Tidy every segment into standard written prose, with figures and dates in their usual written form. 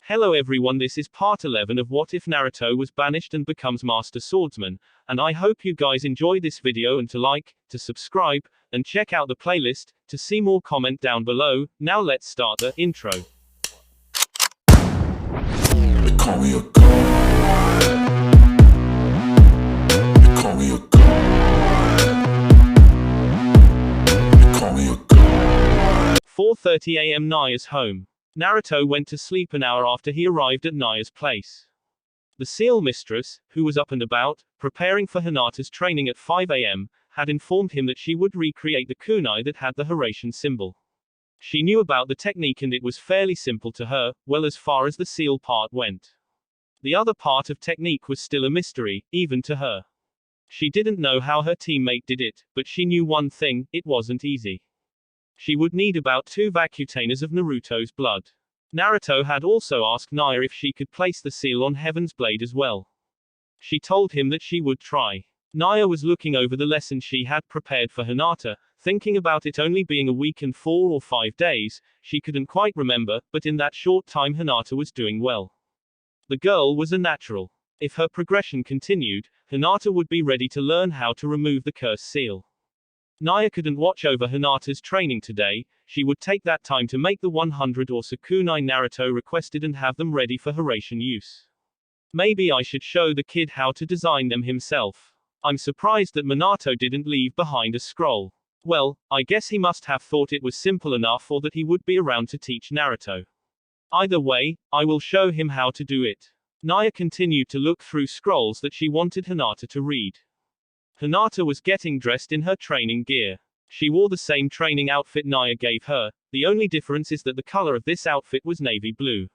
Hello everyone, this is part 11 of What If Naruto was banished and becomes Master Swordsman, and I hope you guys enjoy this video and to like, to subscribe, and check out the playlist, to see more comment down below. Now let's start the intro. They call me a god. They call me a god. They call me a god. 4:30 a.m. Naya's home. Naruto went to sleep an hour after he arrived at Naya's place. The seal mistress, who was up and about, preparing for Hinata's training at 5 a.m., had informed him that she would recreate the kunai that had the Horatian symbol. She knew about the technique and it was fairly simple to her, well as far as the seal part went. The other part of technique was still a mystery, even to her. She didn't know how her teammate did it, but she knew one thing, it wasn't easy. She would need about 2 vacuotainers of Naruto's blood. Naruto had also asked Naya if she could place the seal on Heaven's Blade as well. She told him that she would try. Naya was looking over the lesson she had prepared for Hinata, thinking about it only being a week and 4 or 5 days, she couldn't quite remember, but in that short time Hinata was doing well. The girl was a natural. If her progression continued, Hinata would be ready to learn how to remove the cursed seal. Naya couldn't watch over Hinata's training today, she would take that time to make the 100 or so kunai Naruto requested and have them ready for Horatian use. Maybe I should show the kid how to design them himself. I'm surprised that Minato didn't leave behind a scroll. Well, I guess he must have thought it was simple enough or that he would be around to teach Naruto. Either way, I will show him how to do it. Naya continued to look through scrolls that she wanted Hinata to read. Hinata was getting dressed in her training gear. She wore the same training outfit Naya gave her, the only difference is that the color of this outfit was navy blue.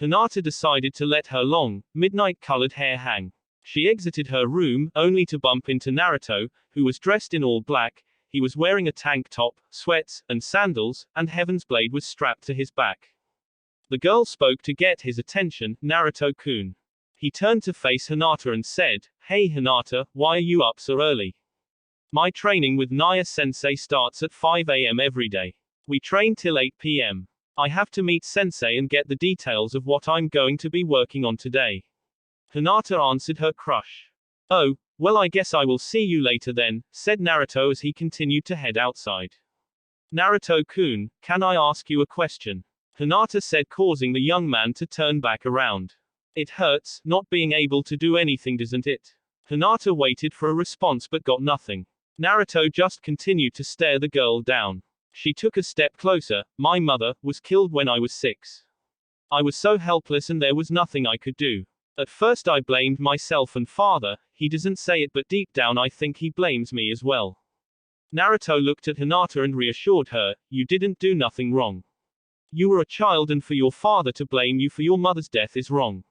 Hinata decided to let her long, midnight-colored hair hang. She exited her room, only to bump into Naruto, who was dressed in all black. He was wearing a tank top, sweats, and sandals, and Heaven's Blade was strapped to his back. The girl spoke to get his attention, Naruto-kun. He turned to face Hinata and said, "Hey Hinata, why are you up so early? My training with Naya-sensei starts at 5 a.m. every day. We train till 8 p.m. I have to meet sensei and get the details of what I'm going to be working on today." Hinata answered her crush. "Oh, well I guess I will see you later then," said Naruto as he continued to head outside. "Naruto-kun, can I ask you a question?" Hinata said, causing the young man to turn back around. "It hurts, not being able to do anything, doesn't it?" Hinata waited for a response but got nothing. Naruto just continued to stare the girl down. She took a step closer. "My mother was killed when I was 6. I was so helpless and there was nothing I could do. At first I blamed myself and father, he doesn't say it but deep down I think he blames me as well." Naruto looked at Hinata and reassured her, "You didn't do nothing wrong. You were a child and for your father to blame you for your mother's death is wrong.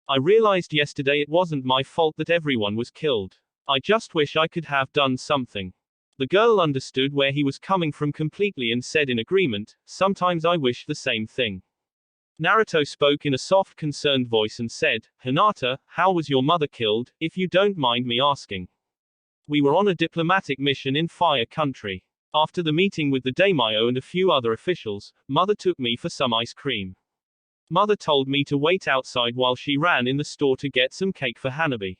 I realized yesterday it wasn't my fault that everyone was killed. I just wish I could have done something." The girl understood where he was coming from completely and said in agreement, "Sometimes I wish the same thing." Naruto spoke in a soft, concerned voice and said, "Hinata, how was your mother killed, if you don't mind me asking?" "We were on a diplomatic mission in Fire Country. After the meeting with the daimyo and a few other officials, Mother took me for some ice cream. Mother told me to wait outside while she ran in the store to get some cake for Hanabi.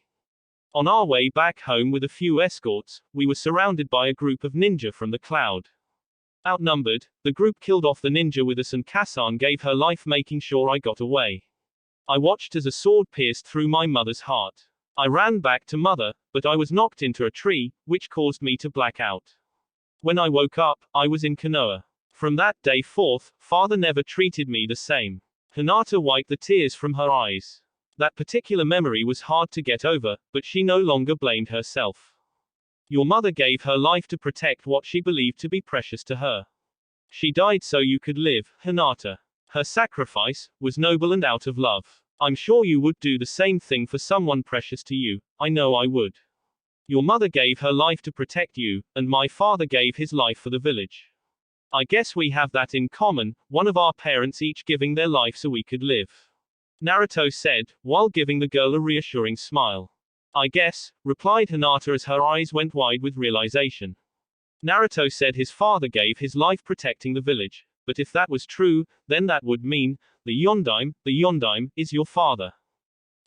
On our way back home with a few escorts, we were surrounded by a group of ninja from the cloud. Outnumbered, the group killed off the ninja with us and Kasan gave her life making sure I got away. I watched as a sword pierced through my mother's heart. I ran back to Mother, but I was knocked into a tree, which caused me to black out. When I woke up, I was in Konoha. From that day forth, Father never treated me the same." Hinata wiped the tears from her eyes. That particular memory was hard to get over, but she no longer blamed herself. "Your mother gave her life to protect what she believed to be precious to her. She died so you could live, Hinata. Her sacrifice was noble and out of love. I'm sure you would do the same thing for someone precious to you, I know I would. Your mother gave her life to protect you, and my father gave his life for the village. I guess we have that in common, one of our parents each giving their life so we could live," Naruto said, while giving the girl a reassuring smile. "I guess," replied Hinata as her eyes went wide with realization. Naruto said his father gave his life protecting the village. But if that was true, then that would mean, the Yondaime, is your father.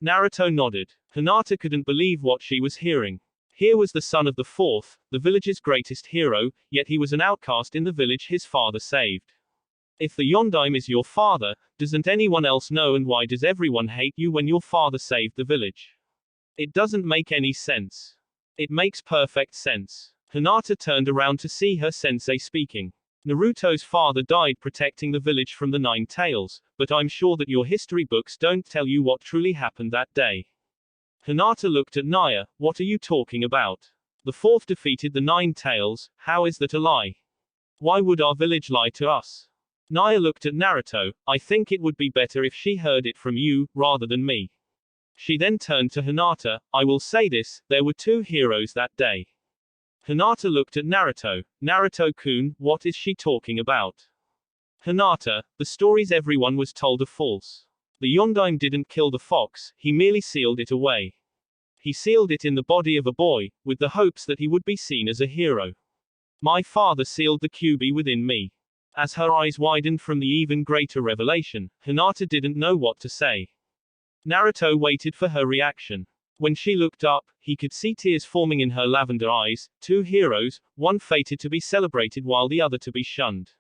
Naruto nodded. Hinata couldn't believe what she was hearing. Here was the son of the fourth, the village's greatest hero, yet he was an outcast in the village his father saved. If the Yondaime is your father, doesn't anyone else know, and why does everyone hate you when your father saved the village? It doesn't make any sense. It makes perfect sense. Hinata turned around to see her sensei speaking. Naruto's father died protecting the village from the Nine Tails, but I'm sure that your history books don't tell you what truly happened that day. Hinata looked at Naya. What are you talking about? The fourth defeated the Nine Tails. How is that a lie? Why would our village lie to us? Naya looked at Naruto. I think it would be better if she heard it from you, rather than me. She then turned to Hinata. I will say this, there were two heroes that day. Hinata looked at Naruto. Naruto-kun, what is she talking about? Hinata, the stories everyone was told are false. The Yondaime didn't kill the fox, he merely sealed it away. He sealed it in the body of a boy, with the hopes that he would be seen as a hero. My father sealed the Kyuubi within me. As her eyes widened from the even greater revelation, Hinata didn't know what to say. Naruto waited for her reaction. When she looked up, he could see tears forming in her lavender eyes. Two heroes, one fated to be celebrated while the other to be shunned.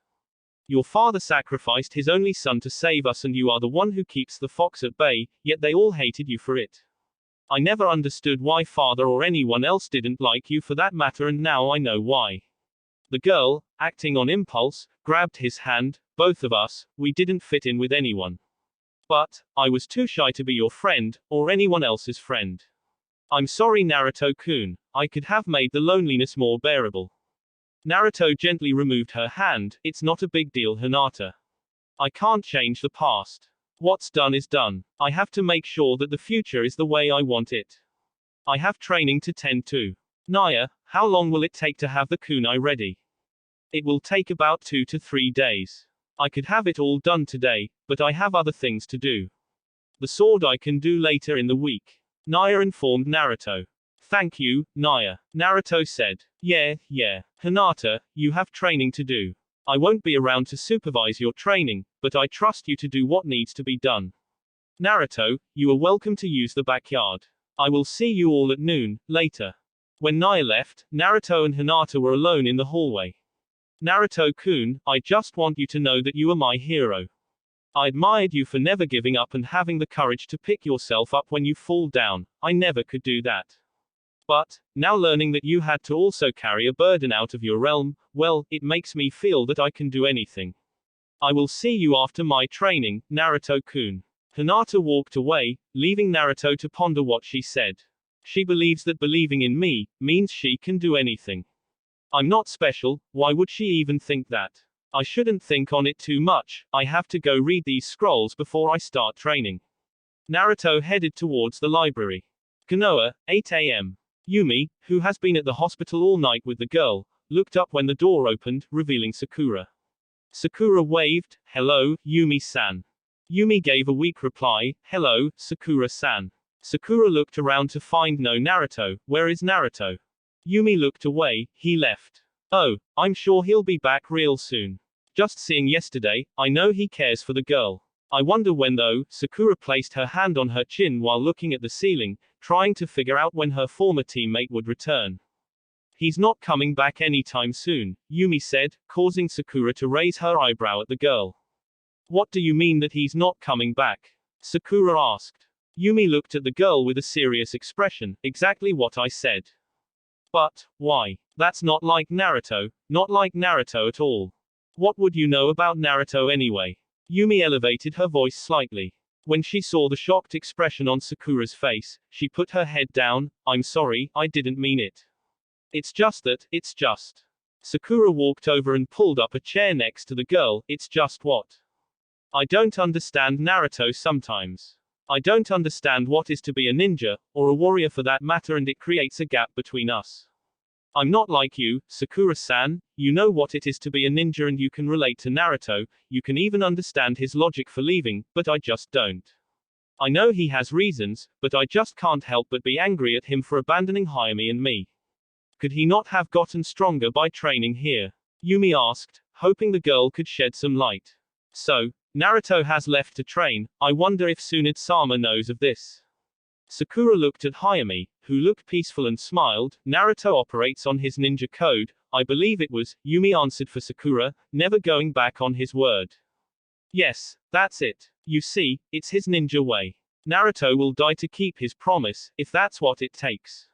Your father sacrificed his only son to save us, and you are the one who keeps the fox at bay, yet they all hated you for it. I never understood why father or anyone else didn't like you for that matter, and now I know why. The girl, acting on impulse, grabbed his hand. Both of us, we didn't fit in with anyone. But, I was too shy to be your friend, or anyone else's friend. I'm sorry, Naruto-kun, I could have made the loneliness more bearable. Naruto gently removed her hand. It's not a big deal, Hinata. I can't change the past. What's done is done. I have to make sure that the future is the way I want it. I have training to tend to. Naya, how long will it take to have the kunai ready? It will take about 2 to 3 days. I could have it all done today, but I have other things to do. The sword I can do later in the week. Naya informed Naruto. Thank you, Naya. Naruto said. Yeah. Hinata, you have training to do. I won't be around to supervise your training, but I trust you to do what needs to be done. Naruto, you are welcome to use the backyard. I will see you all at noon, later. When Naya left, Naruto and Hinata were alone in the hallway. Naruto-kun, I just want you to know that you are my hero. I admired you for never giving up and having the courage to pick yourself up when you fall down. I never could do that. But, now learning that you had to also carry a burden out of your realm, well, it makes me feel that I can do anything. I will see you after my training, Naruto-kun. Hinata walked away, leaving Naruto to ponder what she said. She believes that believing in me means she can do anything. I'm not special, why would she even think that? I shouldn't think on it too much, I have to go read these scrolls before I start training. Naruto headed towards the library. Konoha, 8 a.m. Yumi, who has been at the hospital all night with the girl, looked up when the door opened, revealing Sakura. Sakura waved. Hello, Yumi-san. Yumi gave a weak reply. Hello, Sakura-san. Sakura looked around to find no Naruto. Where is Naruto? Yumi looked away. He left. Oh, I'm sure he'll be back real soon. Just seeing yesterday, I know he cares for the girl. I wonder when though. Sakura placed her hand on her chin while looking at the ceiling, trying to figure out when her former teammate would return. He's not coming back anytime soon, Yumi said, causing Sakura to raise her eyebrow at the girl. What do you mean that he's not coming back? Sakura asked. Yumi looked at the girl with a serious expression. Exactly what I said. But, why? That's not like Naruto at all. What would you know about Naruto anyway? Yumi elevated her voice slightly. When she saw the shocked expression on Sakura's face, she put her head down. I'm sorry, I didn't mean it. It's just. Sakura walked over and pulled up a chair next to the girl. It's just what? I don't understand Naruto sometimes. I don't understand what is to be a ninja, or a warrior for that matter, and it creates a gap between us. I'm not like you, Sakura-san, you know what it is to be a ninja and you can relate to Naruto, you can even understand his logic for leaving, but I just don't. I know he has reasons, but I just can't help but be angry at him for abandoning Hayami and me. Could he not have gotten stronger by training here? Yumi asked. hoping the girl could shed some light. So, Naruto has left to train, I wonder if Tsunade-sama knows of this. Sakura looked at Hayami, who looked peaceful and smiled. Naruto operates on his ninja code, I believe it was, Yumi answered for Sakura, never going back on his word. Yes, that's it. You see, it's his ninja way. Naruto will die to keep his promise, if that's what it takes.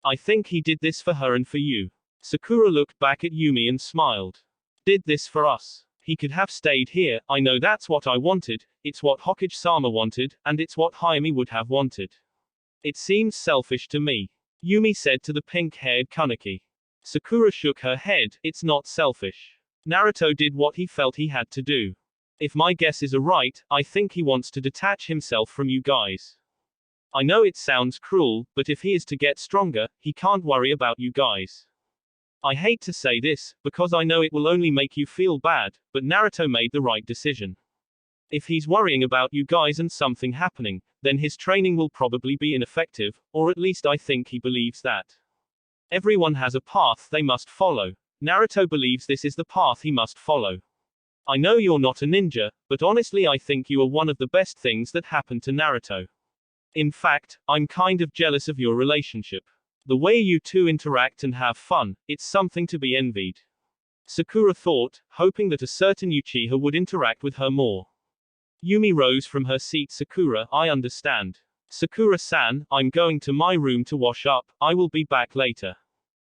I think he did this for her and for you. Sakura looked back at Yumi and smiled. Did this for us. He could have stayed here, I know that's what I wanted, it's what Hokage-sama wanted, and it's what Hayami would have wanted. It seems selfish to me. Yumi said to the pink-haired Kaneki. Sakura shook her head, it's not selfish. Naruto did what he felt he had to do. If my guesses are right, I think he wants to detach himself from you guys. I know it sounds cruel, but if he is to get stronger, he can't worry about you guys. I hate to say this, because I know it will only make you feel bad, but Naruto made the right decision. If he's worrying about you guys and something happening, then his training will probably be ineffective, or at least I think he believes that. Everyone has a path they must follow. Naruto believes this is the path he must follow. I know you're not a ninja, but honestly I think you are one of the best things that happened to Naruto. In fact, I'm kind of jealous of your relationship. The way you two interact and have fun, it's something to be envied. Sakura thought, hoping that a certain Uchiha would interact with her more. Yumi rose from her seat. Sakura, I understand. Sakura-san, I'm going to my room to wash up, I will be back later.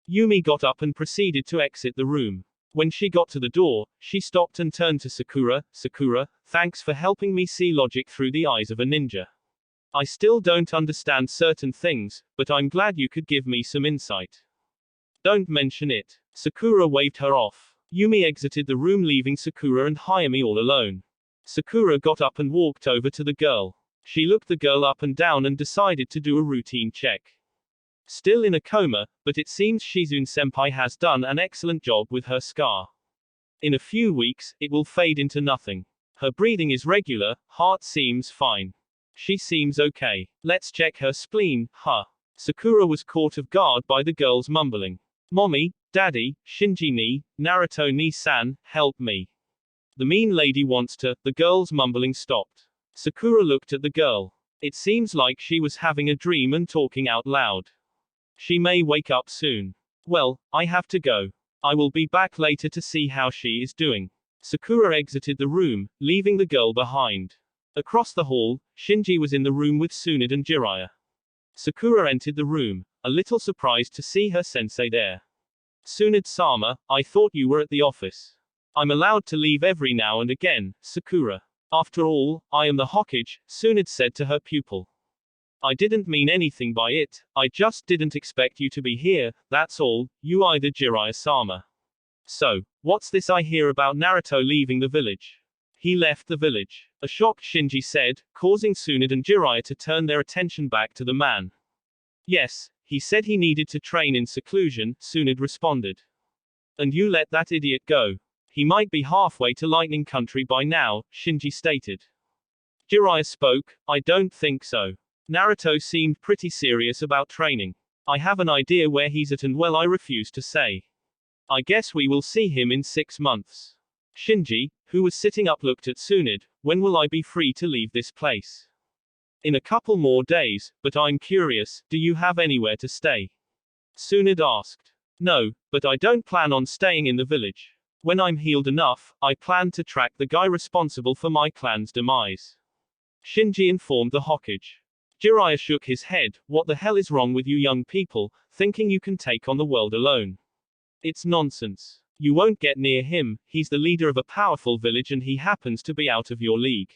Yumi got up and proceeded to exit the room. When she got to the door, she stopped and turned to Sakura. Sakura, thanks for helping me see logic through the eyes of a ninja. I still don't understand certain things, but I'm glad you could give me some insight. Don't mention it. Sakura waved her off. Yumi exited the room, leaving Sakura and Hayami all alone. Sakura got up and walked over to the girl. She looked the girl up and down and decided to do a routine check. Still in a coma, but it seems Shizune-senpai has done an excellent job with her scar. In a few weeks, it will fade into nothing. Her breathing is regular, heart seems fine. She seems okay. Let's check her spleen, huh? Sakura was caught off guard by the girl's mumbling. Mommy, Daddy, Shinji ni, Naruto ni-san, help me. The mean lady wants to, the girl's mumbling stopped. Sakura looked at the girl. It seems like she was having a dream and talking out loud. She may wake up soon. Well, I have to go. I will be back later to see how she is doing. Sakura exited the room, leaving the girl behind. Across the hall, Shinji was in the room with Tsunade and Jiraiya. Sakura entered the room, a little surprised to see her sensei there. Tsunade-sama, I thought you were at the office. I'm allowed to leave every now and again, Sakura. After all, I am the Hokage, Tsunade said to her pupil. I didn't mean anything by it, I just didn't expect you to be here, that's all, you either Jiraiya-sama. So, what's this I hear about Naruto leaving the village? He left the village. A shocked Shinji said, causing Tsunade and Jiraiya to turn their attention back to the man. Yes, he said he needed to train in seclusion, Tsunade responded. And you let that idiot go. He might be halfway to Lightning Country by now, Shinji stated. Jiraiya spoke, I don't think so. Naruto seemed pretty serious about training. I have an idea where he's at and well I refuse to say. I guess we will see him in 6 months. Shinji, who was sitting up, looked at Tsunade. When will I be free to leave this place? In a couple more days, but I'm curious, do you have anywhere to stay? Tsunade asked. No, but I don't plan on staying in the village. When I'm healed enough, I plan to track the guy responsible for my clan's demise. Shinji informed the Hokage. Jiraiya shook his head. What the hell is wrong with you young people, thinking you can take on the world alone? It's nonsense. You won't get near him, he's the leader of a powerful village and he happens to be out of your league.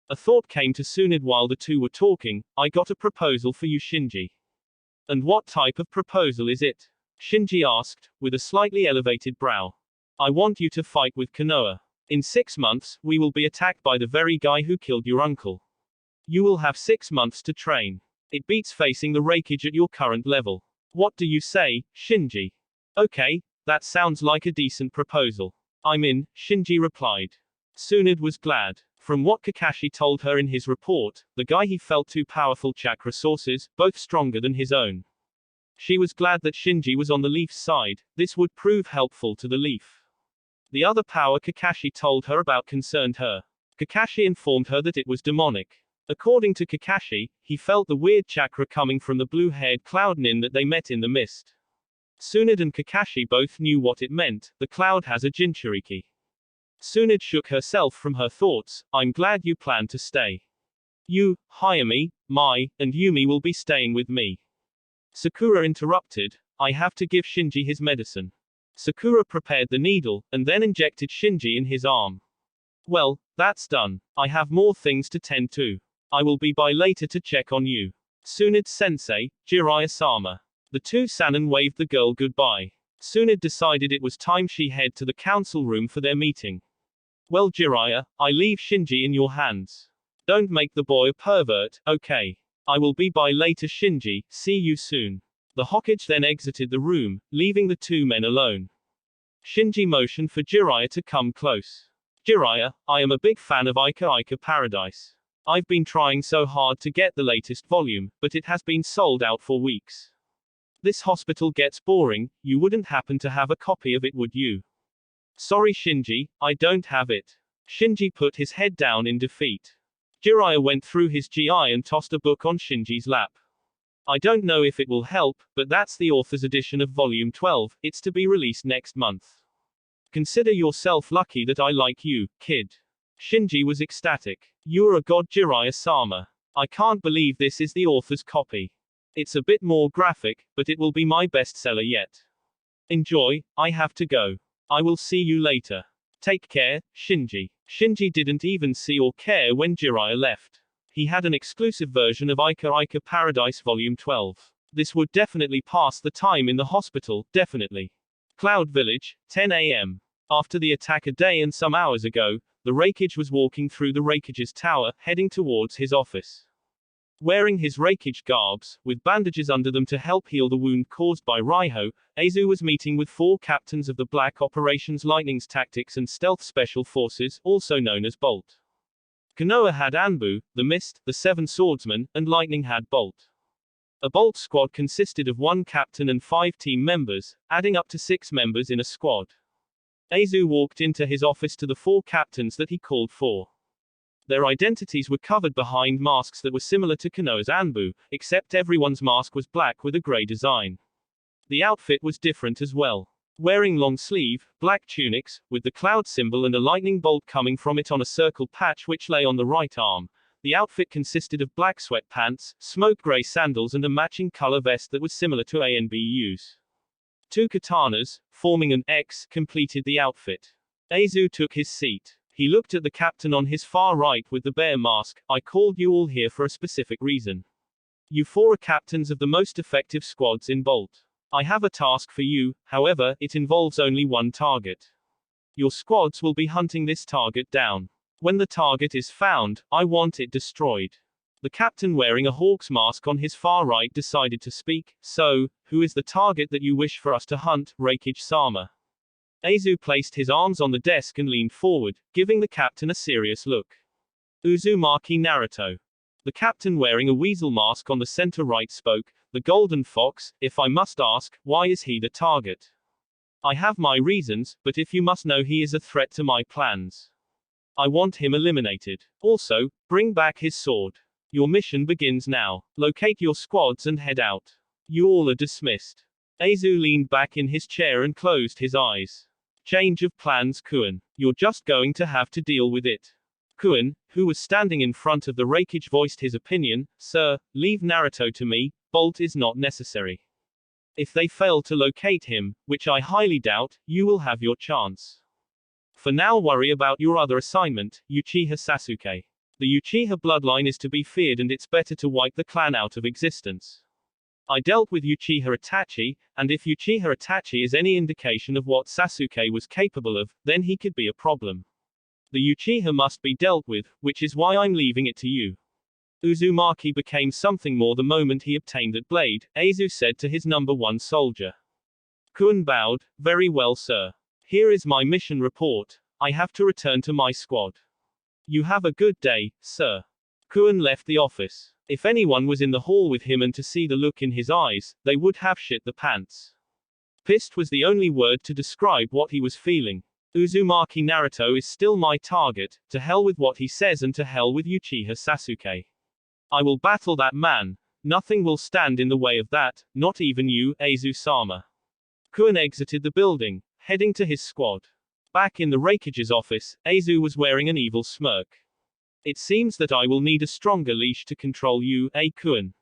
A thought came to Tsunade while the two were talking. I got a proposal for you, Shinji. And what type of proposal is it? Shinji asked, with a slightly elevated brow. I want you to fight with Konoha. In 6 months, we will be attacked by the very guy who killed your uncle. You will have 6 months to train. It beats facing the Raikage at your current level. What do you say, Shinji? Okay, that sounds like a decent proposal. I'm in, Shinji replied. Tsunade was glad. From what Kakashi told her in his report, the guy he felt too powerful chakra sources, both stronger than his own. She was glad that Shinji was on the Leaf's side, this would prove helpful to the Leaf. The other power Kakashi told her about concerned her. Kakashi informed her that it was demonic. According to Kakashi, he felt the weird chakra coming from the blue-haired cloud nin that they met in the mist. Tsunade and Kakashi both knew what it meant. The cloud has a Jinchuriki. Tsunade shook herself from her thoughts. I'm glad you plan to stay. You, Hayami, Mai, and Yumi will be staying with me. Sakura interrupted. I have to give Shinji his medicine. Sakura prepared the needle, and then injected Shinji in his arm. Well, that's done. I have more things to tend to. I will be by later to check on you. Tsunade-sensei, Jiraiya-sama. The two Sannin waved the girl goodbye. Tsunade decided it was time she head to the council room for their meeting. Well Jiraiya, I leave Shinji in your hands. Don't make the boy a pervert, okay? I will be by later Shinji, see you soon. The Hokage then exited the room, leaving the two men alone. Shinji motioned for Jiraiya to come close. Jiraiya, I am a big fan of Ica Paradise. I've been trying so hard to get the latest volume, but it has been sold out for weeks. This hospital gets boring, you wouldn't happen to have a copy of it, would you? Sorry Shinji, I don't have it. Shinji put his head down in defeat. Jiraiya went through his GI and tossed a book on Shinji's lap. I don't know if it will help, but that's the author's edition of Volume 12, it's to be released next month. Consider yourself lucky that I like you, kid. Shinji was ecstatic. You're a god Jiraiya-sama. I can't believe this is the author's copy. It's a bit more graphic, but it will be my bestseller yet. Enjoy, I have to go. I will see you later. Take care, Shinji. Shinji didn't even see or care when Jiraiya left. He had an exclusive version of Ica Paradise Volume 12. This would definitely pass the time in the hospital, definitely. Cloud Village, 10 a.m. After the attack a day and some hours ago, the Raikage was walking through the Raikage's tower, heading towards his office. Wearing his Raikage garbs, with bandages under them to help heal the wound caused by Raiho, Aizu was meeting with 4 captains of the Black Operations Lightning's Tactics and Stealth Special Forces, also known as Bolt. Konoha had Anbu, the Mist, the 7 Swordsmen, and Lightning had Bolt. A Bolt squad consisted of 1 captain and 5 team members, adding up to 6 members in a squad. Aizu walked into his office to the 4 captains that he called for. Their identities were covered behind masks that were similar to Konoha's Anbu, except everyone's mask was black with a grey design. The outfit was different as well. Wearing long sleeve, black tunics, with the cloud symbol and a lightning bolt coming from it on a circle patch which lay on the right arm. The outfit consisted of black sweatpants, smoke grey sandals and a matching color vest that was similar to ANBU's. 2 katanas, forming an X, completed the outfit. Aizu took his seat. He looked at the captain on his far right with the bear mask. I called you all here for a specific reason. You 4 are captains of the most effective squads in Bolt. I have a task for you, however, it involves only 1 target. Your squads will be hunting this target down. When the target is found, I want it destroyed. The captain wearing a hawk's mask on his far right decided to speak. So, who is the target that you wish for us to hunt, Raikage-sama? Aizu placed his arms on the desk and leaned forward, giving the captain a serious look. Uzumaki Naruto. The captain wearing a weasel mask on the center right spoke. The golden fox, if I must ask, why is he the target? I have my reasons, but if you must know, he is a threat to my plans. I want him eliminated. Also, bring back his sword. Your mission begins now. Locate your squads and head out. You all are dismissed. Aizu leaned back in his chair and closed his eyes. Change of plans, Kuin. You're just going to have to deal with it. Kuin, who was standing in front of the Raikage, voiced his opinion. Sir, leave Naruto to me. Bolt is not necessary. If they fail to locate him, which I highly doubt, you will have your chance. For now, worry about your other assignment, Uchiha Sasuke. The Uchiha bloodline is to be feared and it's better to wipe the clan out of existence. I dealt with Uchiha Itachi, and if Uchiha Itachi is any indication of what Sasuke was capable of, then he could be a problem. The Uchiha must be dealt with, which is why I'm leaving it to you. Uzumaki became something more the moment he obtained that blade, Aizu said to his number 1 soldier. Kuin bowed. Very well, sir. Here is my mission report. I have to return to my squad. You have a good day, sir. Kuin left the office. If anyone was in the hall with him and to see the look in his eyes, they would have shit the pants. Pissed was the only word to describe what he was feeling. Uzumaki Naruto is still my target, to hell with what he says and to hell with Uchiha Sasuke. I will battle that man. Nothing will stand in the way of that, not even you, Aizu-sama. Kuin exited the building, heading to his squad. Back in the Raikage's office, Aizu was wearing an evil smirk. It seems that I will need a stronger leash to control you, Kuin.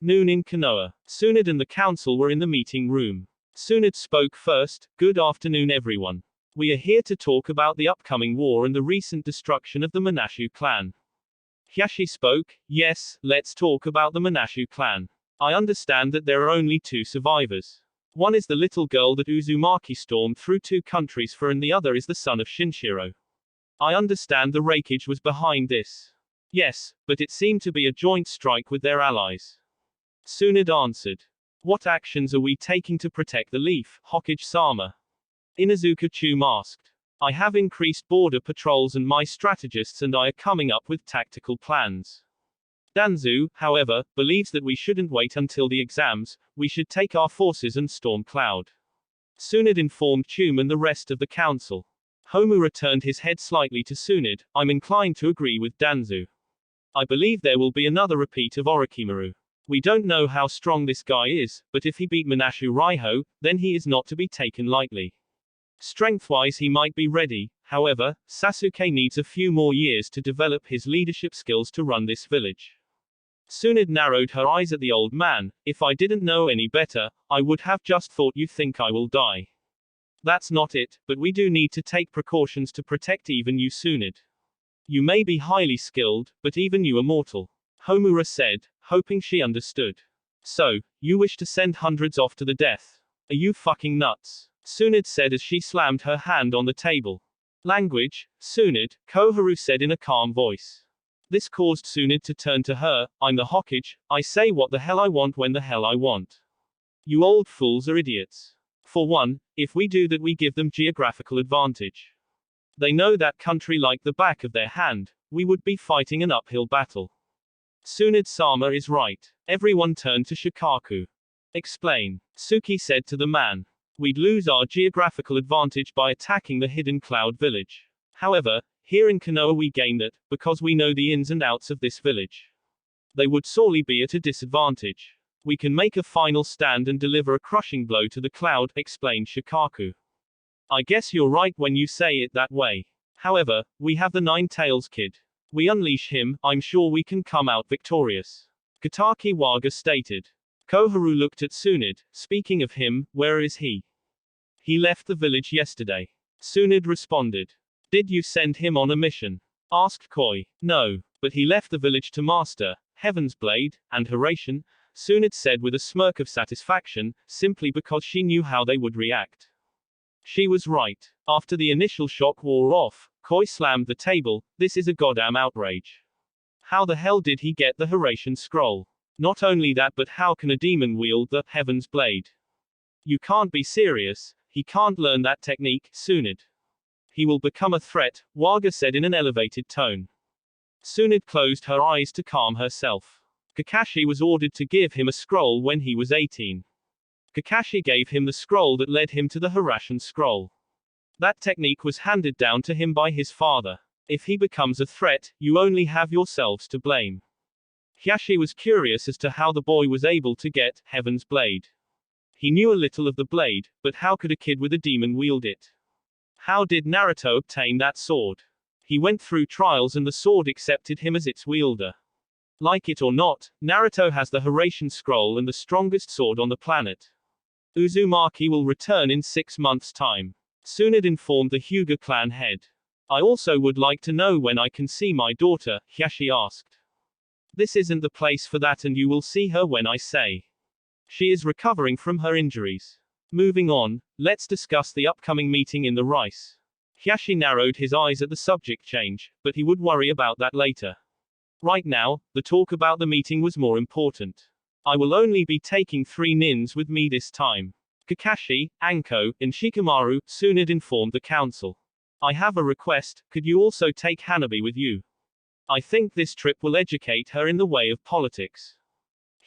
Noon in Konoha. Tsunade and the council were in the meeting room. Tsunade spoke first. Good afternoon everyone. We are here to talk about the upcoming war and the recent destruction of the Manashu clan. Hayashi spoke. Yes, let's talk about the Manashu clan. I understand that there are only 2 survivors. One is the little girl that Uzumaki stormed through 2 countries for and the other is the son of Shinshiro. I understand the Raikage was behind this. Yes, but it seemed to be a joint strike with their allies. Tsunade answered. What actions are we taking to protect the leaf, Hokage-sama? Inuzuka Chum asked. I have increased border patrols and my strategists and I are coming up with tactical plans. Danzu, however, believes that we shouldn't wait until the exams, we should take our forces and storm Cloud. Tsunade informed Chum and the rest of the council. Homura turned his head slightly to Tsunade. I'm inclined to agree with Danzu. I believe there will be another repeat of Orochimaru. We don't know how strong this guy is, but if he beat Manashu Raiho, then he is not to be taken lightly. Strength-wise he might be ready, however, Sasuke needs a few more years to develop his leadership skills to run this village. Tsunade narrowed her eyes at the old man. If I didn't know any better, I would have just thought you think I will die. That's not it, but we do need to take precautions to protect even you Tsunade. You may be highly skilled, but even you are mortal. Homura said, hoping she understood. So, you wish to send hundreds off to the death? Are you fucking nuts? Tsunade said as she slammed her hand on the table. Language, Tsunade, Koharu said in a calm voice. This caused Tsunade to turn to her. I'm the Hokage, I say what the hell I want when the hell I want. You old fools are idiots. For one, if we do that we give them geographical advantage. They know that country like the back of their hand, we would be fighting an uphill battle. Tsunade-sama is right. Everyone turned to Shikaku. Explain. Suki said to the man. We'd lose our geographical advantage by attacking the hidden Cloud village. However, here in Konoha we gain that, because we know the ins and outs of this village. They would sorely be at a disadvantage. We can make a final stand and deliver a crushing blow to the Cloud, explained Shikaku. I guess you're right when you say it that way. However, we have the Nine-Tails Kid. We unleash him, I'm sure we can come out victorious. Kataki Waga stated. Koharu looked at Tsunade. Speaking of him, where is he? He left the village yesterday. Tsunade responded. Did you send him on a mission? Asked Koi. No, but he left the village to master Heaven's Blade and Hiraishin, Tsunade said with a smirk of satisfaction, simply because she knew how they would react. She was right. After the initial shock wore off, Koi slammed the table. This is a goddamn outrage. How the hell did he get the Hiraishin scroll? Not only that, but how can a demon wield the Heaven's Blade? You can't be serious. He can't learn that technique, Tsunade. He will become a threat, Waga said in an elevated tone. Tsunade closed her eyes to calm herself. Kakashi was ordered to give him a scroll when he was 18. Kakashi gave him the scroll that led him to the Hiraishin scroll. That technique was handed down to him by his father. If he becomes a threat, you only have yourselves to blame. Hayashi was curious as to how the boy was able to get Heaven's Blade. He knew a little of the blade, but how could a kid with a demon wield it? How did Naruto obtain that sword? He went through trials and the sword accepted him as its wielder. Like it or not, Naruto has the Hiraishin scroll and the strongest sword on the planet. Uzumaki will return in 6 months' time. Tsunade informed the Hyuga clan head. I also would like to know when I can see my daughter, Hayashi asked. This isn't the place for that and you will see her when I say. She is recovering from her injuries. Moving on, let's discuss the upcoming meeting in the rice. Hayashi narrowed his eyes at the subject change, but he would worry about that later. Right now, the talk about the meeting was more important. I will only be taking 3 nins with me this time. Kakashi, Anko, and Shikamaru, Tsunade informed the council. I have a request, could you also take Hanabi with you? I think this trip will educate her in the way of politics.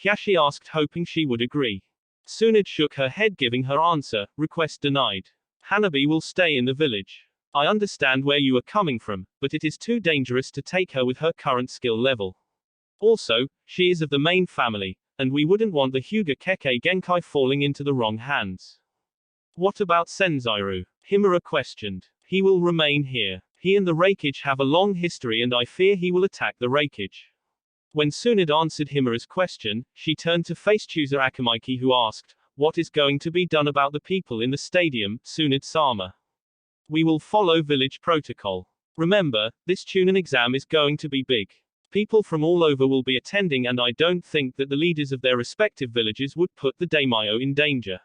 Hayashi asked hoping she would agree. Tsunade shook her head giving her answer, request denied. Hanabi will stay in the village. I understand where you are coming from, but it is too dangerous to take her with her current skill level. Also, she is of the main family, and we wouldn't want the Hyuga Keke Genkai falling into the wrong hands. What about Senzairu? Himura questioned. He will remain here. He and the Reikage have a long history and I fear he will attack the Reikage. When Tsunade answered Himura's question, she turned to face chooser Akamaiki who asked, what is going to be done about the people in the stadium, Tsunade-sama? We will follow village protocol. Remember, this Chunin exam is going to be big. People from all over will be attending and I don't think that the leaders of their respective villages would put the daimyo in danger.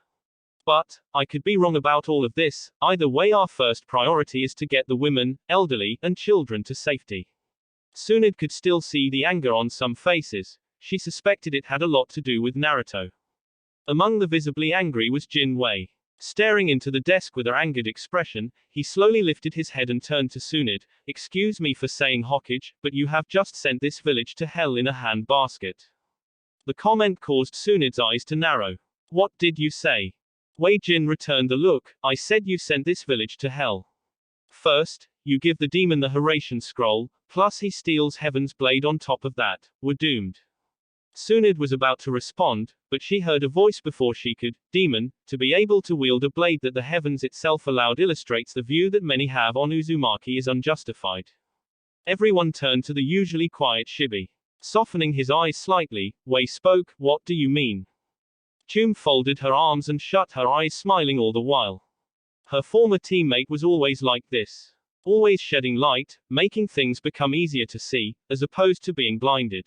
But, I could be wrong about all of this, either way our first priority is to get the women, elderly, and children to safety. Tsunade could still see the anger on some faces. She suspected it had a lot to do with Naruto. Among the visibly angry was Jin Wei. Staring into the desk with an angered expression, he slowly lifted his head and turned to Tsunade. Excuse me for saying Hokage, but you have just sent this village to hell in a handbasket. The comment caused Tsunade's eyes to narrow. What did you say? Wei Jin returned the look. I said you sent this village to hell. First, you give the demon the Horatian scroll, plus he steals Heaven's blade on top of that. We're doomed. Tsunade was about to respond, but she heard a voice before she could. Demon, to be able to wield a blade that the heavens itself allowed illustrates the view that many have on Uzumaki is unjustified. Everyone turned to the usually quiet Shibi. Softening his eyes slightly, Wei spoke, what do you mean? Chum folded her arms and shut her eyes, smiling all the while. Her former teammate was always like this. Always shedding light, making things become easier to see, as opposed to being blinded.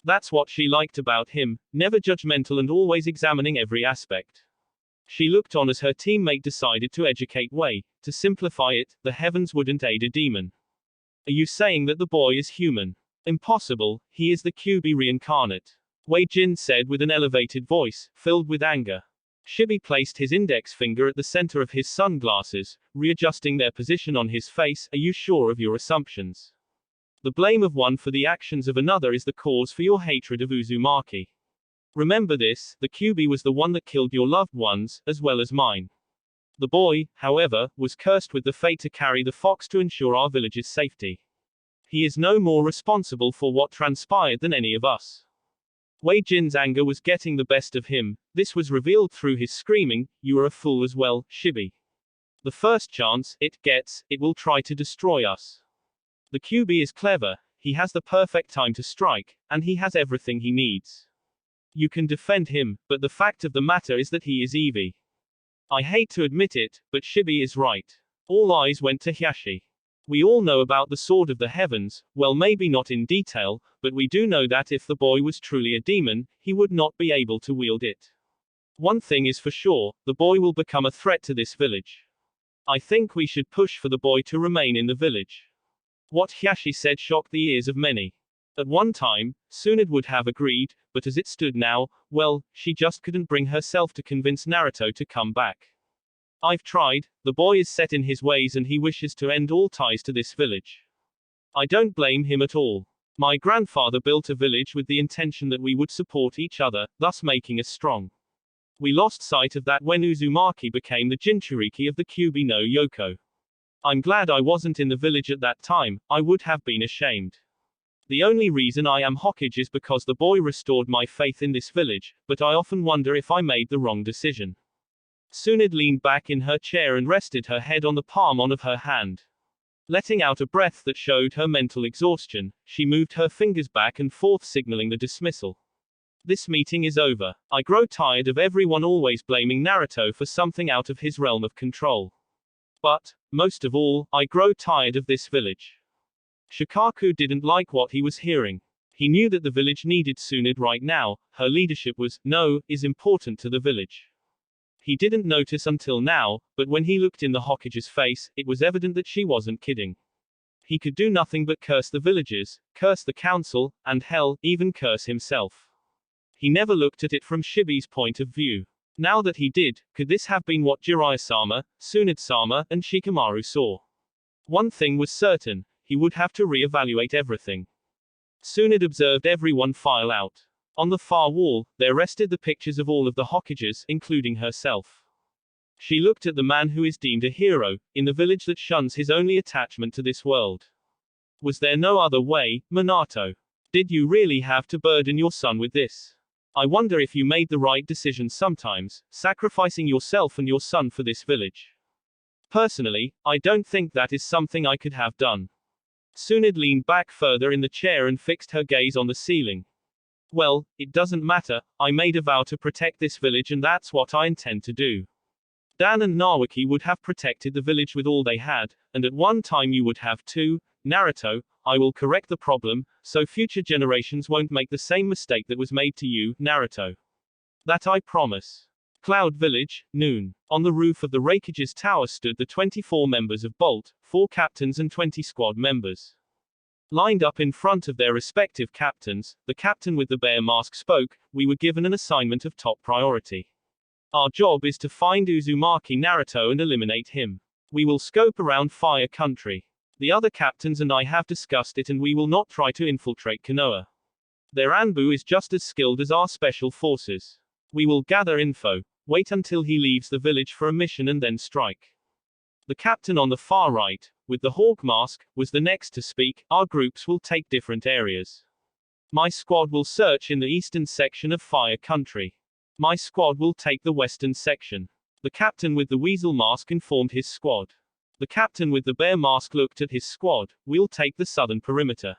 That's what she liked about him, never judgmental and always examining every aspect. She looked on as her teammate decided to educate Wei. To simplify it, the heavens wouldn't aid a demon. Are you saying that the boy is human? Impossible, he is the QB reincarnate. Wei Jin said with an elevated voice, filled with anger. Shibi placed his index finger at the center of his sunglasses, readjusting their position on his face. Are you sure of your assumptions? The blame of one for the actions of another is the cause for your hatred of Uzumaki. Remember this, the QB was the one that killed your loved ones, as well as mine. The boy, however, was cursed with the fate to carry the fox to ensure our village's safety. He is no more responsible for what transpired than any of us. Wei Jin's anger was getting the best of him. This was revealed through his screaming, you are a fool as well, Shibi. The first chance it gets, it will try to destroy us. The QB is clever, he has the perfect time to strike, and he has everything he needs. You can defend him, but the fact of the matter is that he is Eevee. I hate to admit it, but Shibi is right. All eyes went to Hyashi. We all know about the Sword of the Heavens, well maybe not in detail, but we do know that if the boy was truly a demon, he would not be able to wield it. One thing is for sure, the boy will become a threat to this village. I think we should push for the boy to remain in the village. What Hyashi said shocked the ears of many. At one time, Tsunade would have agreed, but as it stood now, well, she just couldn't bring herself to convince Naruto to come back. I've tried, the boy is set in his ways and he wishes to end all ties to this village. I don't blame him at all. My grandfather built a village with the intention that we would support each other, thus making us strong. We lost sight of that when Uzumaki became the Jinchuriki of the Kyuubi no Yoko. I'm glad I wasn't in the village at that time, I would have been ashamed. The only reason I am Hokage is because the boy restored my faith in this village, but I often wonder if I made the wrong decision. Tsunade leaned back in her chair and rested her head on the palm of her hand. Letting out a breath that showed her mental exhaustion, she moved her fingers back and forth signaling the dismissal. This meeting is over. I grow tired of everyone always blaming Naruto for something out of his realm of control. But, most of all, I grow tired of this village. Shikaku didn't like what he was hearing. He knew that the village needed Tsunade right now, her leadership is important to the village. He didn't notice until now, but when he looked in the Hokage's face, it was evident that she wasn't kidding. He could do nothing but curse the villagers, curse the council, and hell, even curse himself. He never looked at it from Shibi's point of view. Now that he did, could this have been what Jiraiya-sama, Tsunade-sama, and Shikamaru saw? One thing was certain, he would have to re-evaluate everything. Tsunade observed everyone file out. On the far wall, there rested the pictures of all of the Hokages, including herself. She looked at the man who is deemed a hero, in the village that shuns his only attachment to this world. Was there no other way, Minato? Did you really have to burden your son with this? I wonder if you made the right decision sometimes, sacrificing yourself and your son for this village. Personally, I don't think that is something I could have done. Tsunade leaned back further in the chair and fixed her gaze on the ceiling. Well, it doesn't matter, I made a vow to protect this village and that's what I intend to do. Dan and Nawaki would have protected the village with all they had, and at one time you would have too. Naruto, I will correct the problem, so future generations won't make the same mistake that was made to you, Naruto. That I promise. Cloud Village, noon. On the roof of the Raikage's tower stood the 24 members of Bolt, 4 captains and 20 squad members. Lined up in front of their respective captains, the captain with the bear mask spoke, we were given an assignment of top priority. Our job is to find Uzumaki Naruto and eliminate him. We will scope around Fire Country. The other captains and I have discussed it and we will not try to infiltrate Konoha. Their Anbu is just as skilled as our special forces. We will gather info, wait until he leaves the village for a mission and then strike. The captain on the far right, with the hawk mask, was the next to speak. Our groups will take different areas. My squad will search in the eastern section of Fire Country. My squad will take the western section. The captain with the weasel mask informed his squad. The captain with the bear mask looked at his squad, we'll take the southern perimeter.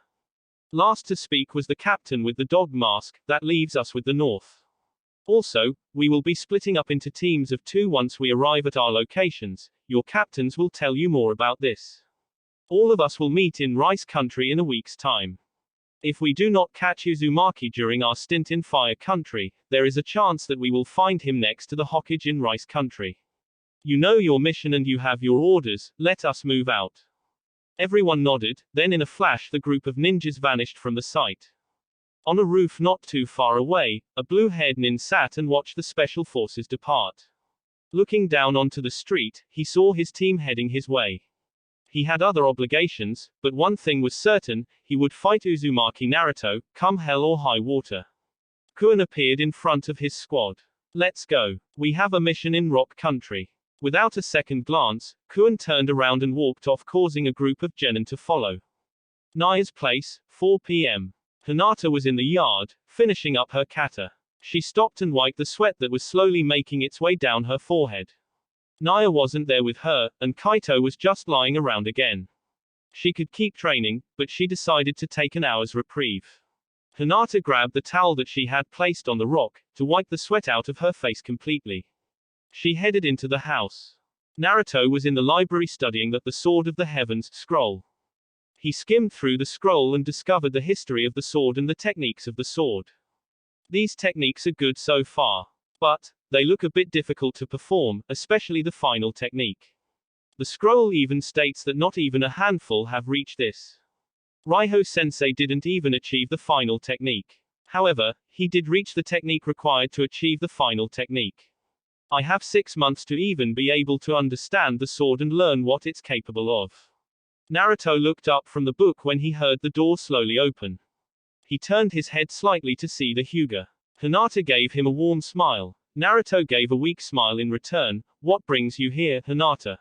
Last to speak was the captain with the dog mask, that leaves us with the north. Also, we will be splitting up into teams of 2 once we arrive at our locations. Your captains will tell you more about this. All of us will meet in Rice Country in a week's time. If we do not catch Uzumaki during our stint in Fire Country, there is a chance that we will find him next to the Hokage in Rice Country. You know your mission and you have your orders, let us move out. Everyone nodded, then in a flash the group of ninjas vanished from the sight. On a roof not too far away, a blue-haired nin sat and watched the special forces depart. Looking down onto the street, he saw his team heading his way. He had other obligations, but one thing was certain, he would fight Uzumaki Naruto, come hell or high water. Kuin appeared in front of his squad. Let's go. We have a mission in Rock Country. Without a second glance, Kuin turned around and walked off, causing a group of genin to follow. Naya's place, 4 p.m. Hinata was in the yard, finishing up her kata. She stopped and wiped the sweat that was slowly making its way down her forehead. Naya wasn't there with her, and Kaito was just lying around again. She could keep training, but she decided to take an hour's reprieve. Hinata grabbed the towel that she had placed on the rock, to wipe the sweat out of her face completely. She headed into the house. Naruto was in the library studying the Sword of the Heavens scroll. He skimmed through the scroll and discovered the history of the sword and the techniques of the sword. These techniques are good so far. But they look a bit difficult to perform, especially the final technique. The scroll even states that not even a handful have reached this. Raiho-sensei didn't even achieve the final technique. However, he did reach the technique required to achieve the final technique. I have 6 months to even be able to understand the sword and learn what it's capable of. Naruto looked up from the book when he heard the door slowly open. He turned his head slightly to see the Hyuga. Hinata gave him a warm smile. Naruto gave a weak smile in return. What brings you here, Hinata?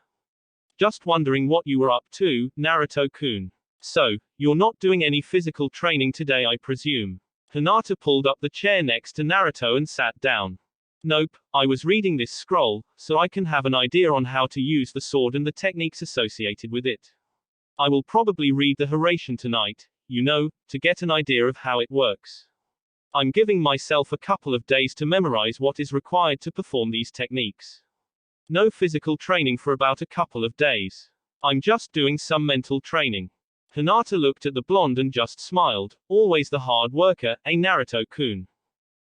Just wondering what you were up to, Naruto-kun. So, you're not doing any physical training today, I presume. Hinata pulled up the chair next to Naruto and sat down. Nope, I was reading this scroll, so I can have an idea on how to use the sword and the techniques associated with it. I will probably read the Hiraishin tonight, you know, to get an idea of how it works. I'm giving myself a couple of days to memorize what is required to perform these techniques. No physical training for about a couple of days. I'm just doing some mental training. Hinata looked at the blonde and just smiled, always the hard worker, Naruto-kun.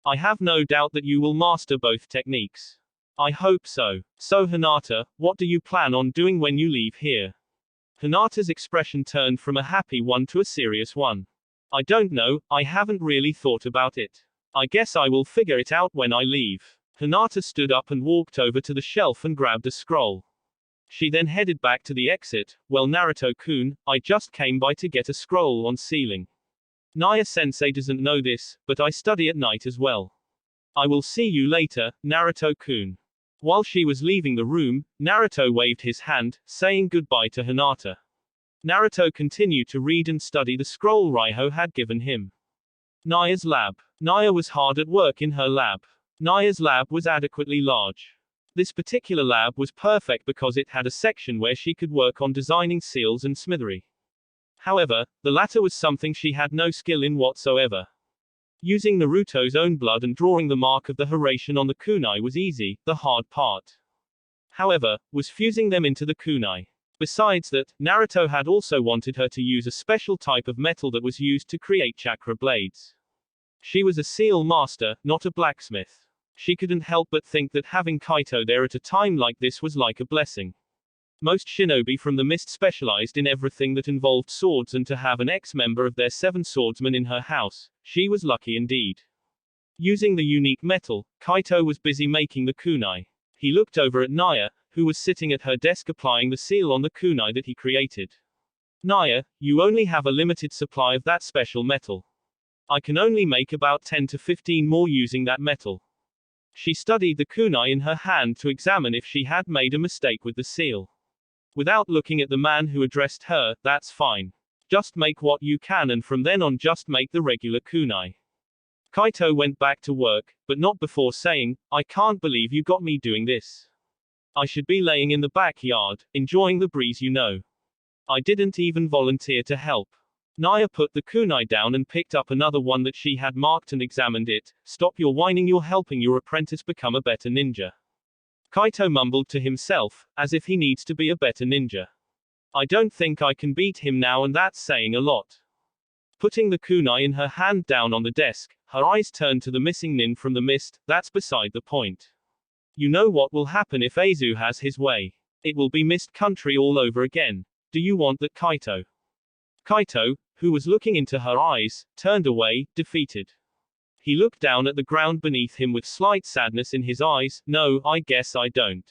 I have no doubt that you will master both techniques. I hope so. So Hinata, what do you plan on doing when you leave here? Hinata's expression turned from a happy one to a serious one. I don't know, I haven't really thought about it. I guess I will figure it out when I leave. Hinata stood up and walked over to the shelf and grabbed a scroll. She then headed back to the exit. Well, Naruto-kun, I just came by to get a scroll on ceiling. Naya-sensei doesn't know this, but I study at night as well. I will see you later, Naruto-kun. While she was leaving the room, Naruto waved his hand, saying goodbye to Hinata. Naruto continued to read and study the scroll Raiho had given him. Naya's lab. Naya was hard at work in her lab. Naya's lab was adequately large. This particular lab was perfect because it had a section where she could work on designing seals and smithery. However, the latter was something she had no skill in whatsoever. Using Naruto's own blood and drawing the mark of the Hiraishin on the kunai was easy, the hard part, however, was fusing them into the kunai. Besides that, Naruto had also wanted her to use a special type of metal that was used to create chakra blades. She was a seal master, not a blacksmith. She couldn't help but think that having Kaito there at a time like this was like a blessing. Most shinobi from the Mist specialized in everything that involved swords, and to have an ex-member of their 7 swordsmen in her house, she was lucky indeed. Using the unique metal, Kaito was busy making the kunai. He looked over at Naya, who was sitting at her desk applying the seal on the kunai that he created. Naya, you only have a limited supply of that special metal. I can only make about 10 to 15 more using that metal. She studied the kunai in her hand to examine if she had made a mistake with the seal. Without looking at the man who addressed her, that's fine. Just make what you can, and from then on just make the regular kunai. Kaito went back to work, but not before saying, I can't believe you got me doing this. I should be laying in the backyard, enjoying the breeze, you know. I didn't even volunteer to help. Naya put the kunai down and picked up another one that she had marked and examined it. Stop your whining, you're helping your apprentice become a better ninja. Kaito mumbled to himself, as if he needs to be a better ninja. I don't think I can beat him now, and that's saying a lot. Putting the kunai in her hand down on the desk, her eyes turned to the missing nin from the mist. That's beside the point. You know what will happen if Aizu has his way. It will be Mist Country all over again. Do you want that, Kaito? Kaito, who was looking into her eyes, turned away, defeated. He looked down at the ground beneath him with slight sadness in his eyes. No, I guess I don't.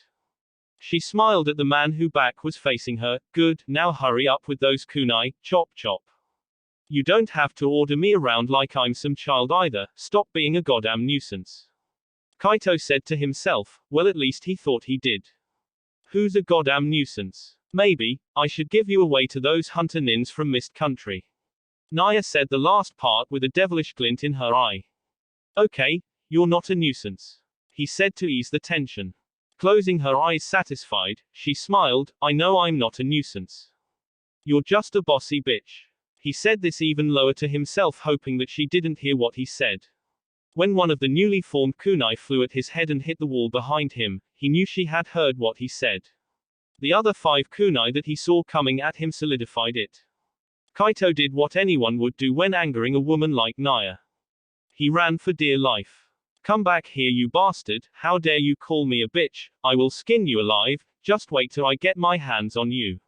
She smiled at the man who back was facing her. Good, now hurry up with those kunai, chop chop. You don't have to order me around like I'm some child either. Stop being a goddamn nuisance. Kaito said to himself. Well, at least he thought he did. Who's a goddamn nuisance? Maybe, I should give you away to those hunter nins from Mist Country. Naya said the last part with a devilish glint in her eye. Okay, you're not a nuisance, he said to ease the tension. Closing her eyes satisfied, she smiled. I know I'm not a nuisance. You're just a bossy bitch. He said this even lower to himself, hoping that she didn't hear what he said. When one of the newly formed kunai flew at his head and hit the wall behind him, he knew she had heard what he said. The other 5 kunai that he saw coming at him solidified it. Kaito did what anyone would do when angering a woman like Naya. He ran for dear life. Come back here, you bastard. How dare you call me a bitch? I will skin you alive. Just wait till I get my hands on you.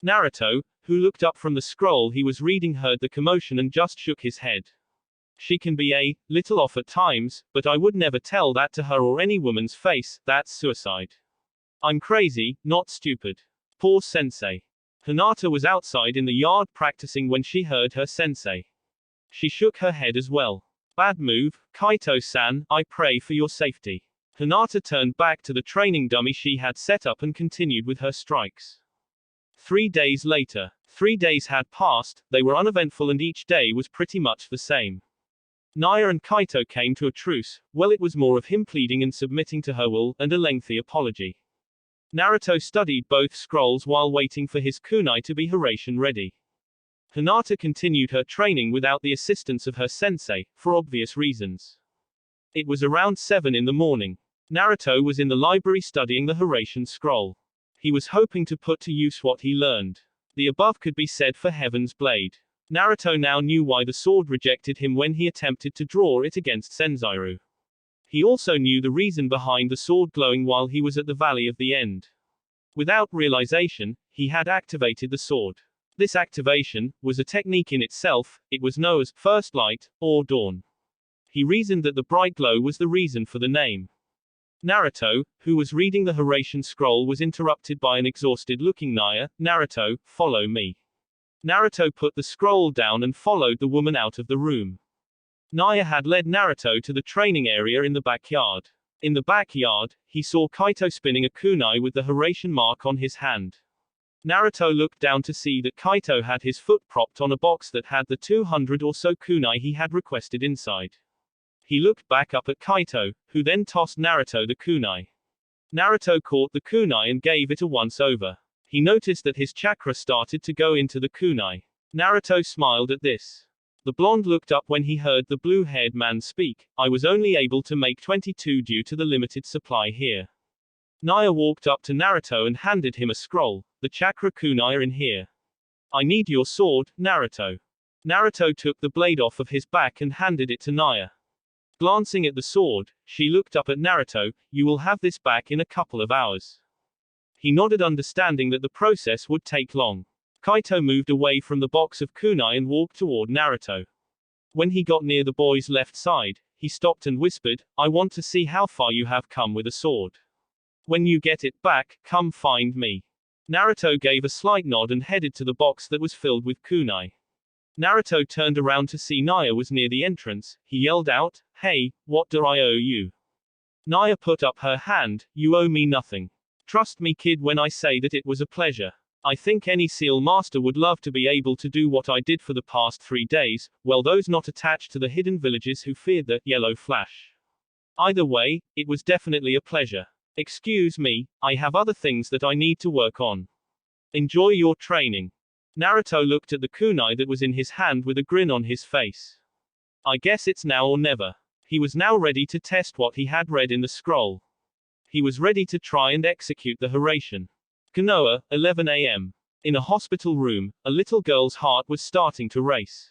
Naruto, who looked up from the scroll he was reading, heard the commotion and just shook his head. She can be a little off at times, but I would never tell that to her or any woman's face. That's suicide. I'm crazy, not stupid. Poor sensei. Hinata was outside in the yard practicing when she heard her sensei. She shook her head as well. Bad move, Kaito-san, I pray for your safety. Hinata turned back to the training dummy she had set up and continued with her strikes. 3 days later. 3 days had passed, they were uneventful and each day was pretty much the same. Naya and Kaito came to a truce. Well, it was more of him pleading and submitting to her will, and a lengthy apology. Naruto studied both scrolls while waiting for his kunai to be Hiraishin ready. Hinata continued her training without the assistance of her sensei, for obvious reasons. It was around 7 in the morning. Naruto was in the library studying the Hiraishin scroll. He was hoping to put to use what he learned. The above could be said for Heaven's Blade. Naruto now knew why the sword rejected him when he attempted to draw it against Senzairu. He also knew the reason behind the sword glowing while he was at the Valley of the End. Without realization, he had activated the sword. This activation was a technique in itself. It was known as First Light, or Dawn. He reasoned that the bright glow was the reason for the name. Naruto, who was reading the Hiraishin scroll, was interrupted by an exhausted-looking Naya. Naruto, follow me. Naruto put the scroll down and followed the woman out of the room. Naya had led Naruto to the training area in the backyard. In the backyard, he saw Kaito spinning a kunai with the Hiraishin mark on his hand. Naruto looked down to see that Kaito had his foot propped on a box that had the 200 or so kunai he had requested inside. He looked back up at Kaito, who then tossed Naruto the kunai. Naruto caught the kunai and gave it a once-over. He noticed that his chakra started to go into the kunai. Naruto smiled at this. The blonde looked up when he heard the blue-haired man speak. I was only able to make 22 due to the limited supply here. Naya walked up to Naruto and handed him a scroll. The chakra kunai are in here. I need your sword, Naruto. Naruto took the blade off of his back and handed it to Naya. Glancing at the sword, she looked up at Naruto. You will have this back in a couple of hours. He nodded, understanding that the process would take long. Kaito moved away from the box of kunai and walked toward Naruto. When he got near the boy's left side, he stopped and whispered, I want to see how far you have come with a sword. When you get it back, come find me. Naruto gave a slight nod and headed to the box that was filled with kunai. Naruto turned around to see Naya was near the entrance. He yelled out, Hey, what do I owe you? Naya put up her hand, You owe me nothing. Trust me, kid, when I say that it was a pleasure. I think any SEAL master would love to be able to do what I did for the past 3 days, well, those not attached to the hidden villages who feared the yellow flash. Either way, it was definitely a pleasure. Excuse me, I have other things that I need to work on. Enjoy your training. Naruto looked at the kunai that was in his hand with a grin on his face. I guess it's now or never. He was now ready to test what he had read in the scroll. He was ready to try and execute the Hiraishin. Konoha, 11 a.m. In a hospital room, a little girl's heart was starting to race.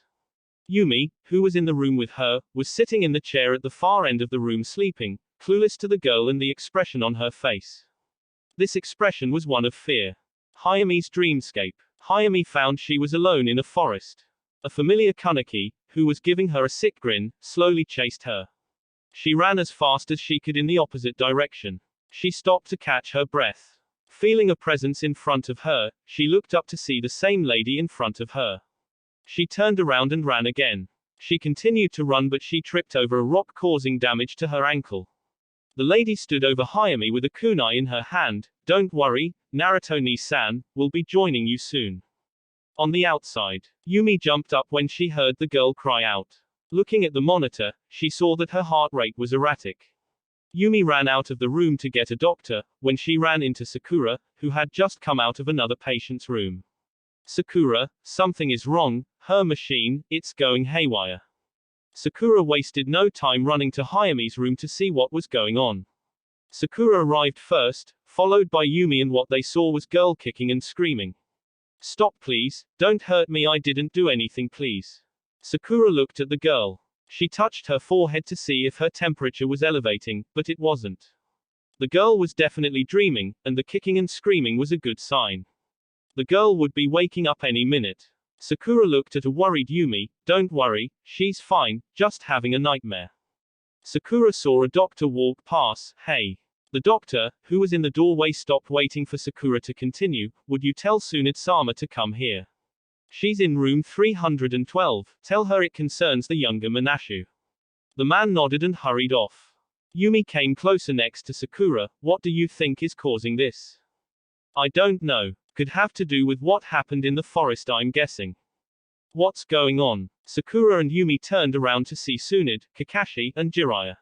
Yumi, who was in the room with her, was sitting in the chair at the far end of the room sleeping, clueless to the girl and the expression on her face. This expression was one of fear. Hayami's dreamscape. Hayami found she was alone in a forest. A familiar Kaneki, who was giving her a sick grin, slowly chased her. She ran as fast as she could in the opposite direction. She stopped to catch her breath. Feeling a presence in front of her, she looked up to see the same lady in front of her. She turned around and ran again. She continued to run, but she tripped over a rock, causing damage to her ankle. The lady stood over Hayami with a kunai in her hand. Don't worry, Naruto-ni-san, will be joining you soon. On the outside, Yumi jumped up when she heard the girl cry out. Looking at the monitor, she saw that her heart rate was erratic. Yumi ran out of the room to get a doctor, when she ran into Sakura, who had just come out of another patient's room. Sakura, something is wrong, her machine, it's going haywire. Sakura wasted no time running to Hayami's room to see what was going on. Sakura arrived first, followed by Yumi, and what they saw was girl kicking and screaming. Stop please, don't hurt me, I didn't do anything please. Sakura looked at the girl. She touched her forehead to see if her temperature was elevating, but it wasn't. The girl was definitely dreaming, and the kicking and screaming was a good sign. The girl would be waking up any minute. Sakura looked at a worried Yumi. Don't worry, she's fine, just having a nightmare. Sakura saw a doctor walk past. Hey. The doctor, who was in the doorway, stopped waiting for Sakura to continue. Would you tell Tsunade-sama to come here? She's in room 312, tell her it concerns the younger Manashu. The man nodded and hurried off. Yumi came closer next to Sakura. What do you think is causing this? I don't know. Could have to do with what happened in the forest, I'm guessing. What's going on? Sakura and Yumi turned around to see Tsunade, Kakashi, and Jiraiya.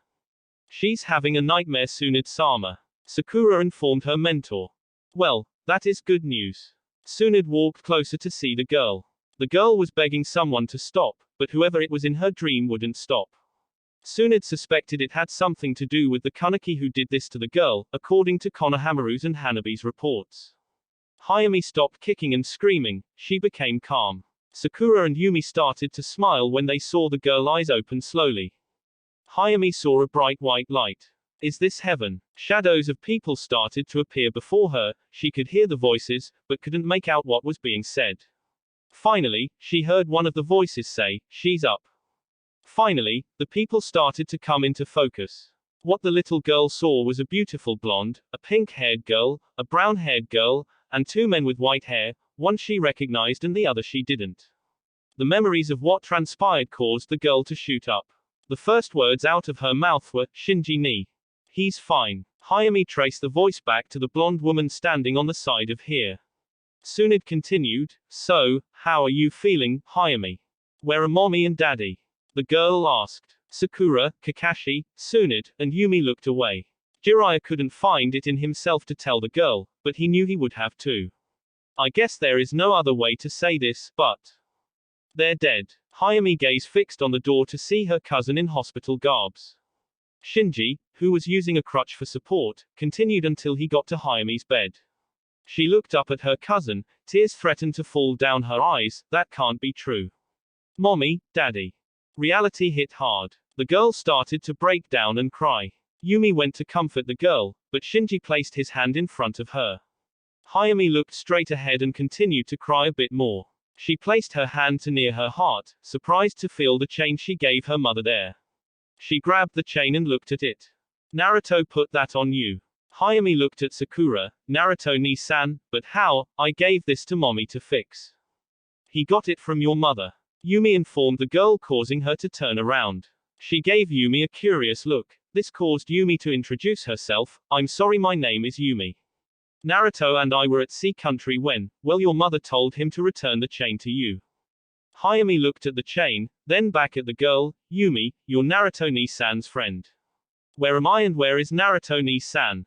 She's having a nightmare, Tsunade-sama. Sakura informed her mentor. Well, that is good news. Tsunade walked closer to see the girl. The girl was begging someone to stop, but whoever it was in her dream wouldn't stop. Tsunade suspected it had something to do with the Kaneki who did this to the girl, according to Konohamaru's and Hanabi's reports. Hayami stopped kicking and screaming. She became calm. Sakura and Yumi started to smile when they saw the girl eyes open slowly. Hayami saw a bright white light. Is this heaven? Shadows of people started to appear before her. She could hear the voices, but couldn't make out what was being said. Finally, she heard one of the voices say, she's up. Finally, the people started to come into focus. What the little girl saw was a beautiful blonde, a pink-haired girl, a brown-haired girl, and 2 men with white hair, one she recognized and the other she didn't. The memories of what transpired caused the girl to shoot up. The first words out of her mouth were, Shinji ni. He's fine. Hayami traced the voice back to the blonde woman standing on the side of here. Tsunade continued, so, how are you feeling, Hayami? Where are mommy and daddy? The girl asked. Sakura, Kakashi, Tsunade, and Yumi looked away. Jiraiya couldn't find it in himself to tell the girl, but he knew he would have to. I guess there is no other way to say this, but they're dead. Hayami gaze fixed on the door to see her cousin in hospital garbs. Shinji, who was using a crutch for support, continued until he got to Hayami's bed. She looked up at her cousin, tears threatened to fall down her eyes. That can't be true. Mommy, daddy. Reality hit hard. The girl started to break down and cry. Yumi went to comfort the girl, but Shinji placed his hand in front of her. Hayami looked straight ahead and continued to cry a bit more. She placed her hand to near her heart, surprised to feel the chain she gave her mother there. She grabbed the chain and looked at it. Naruto put that on you. Hayami looked at Sakura. Naruto-ni-san, but how? I gave this to mommy to fix. He got it from your mother. Yumi informed the girl, causing her to turn around. She gave Yumi a curious look. This caused Yumi to introduce herself. I'm sorry, my name is Yumi. Naruto and I were at Sea Country when, well, your mother told him to return the chain to you. Hayami looked at the chain, then back at the girl. Yumi, you're Naruto-ni-san's friend. Where am I and where is Naruto-ni-san?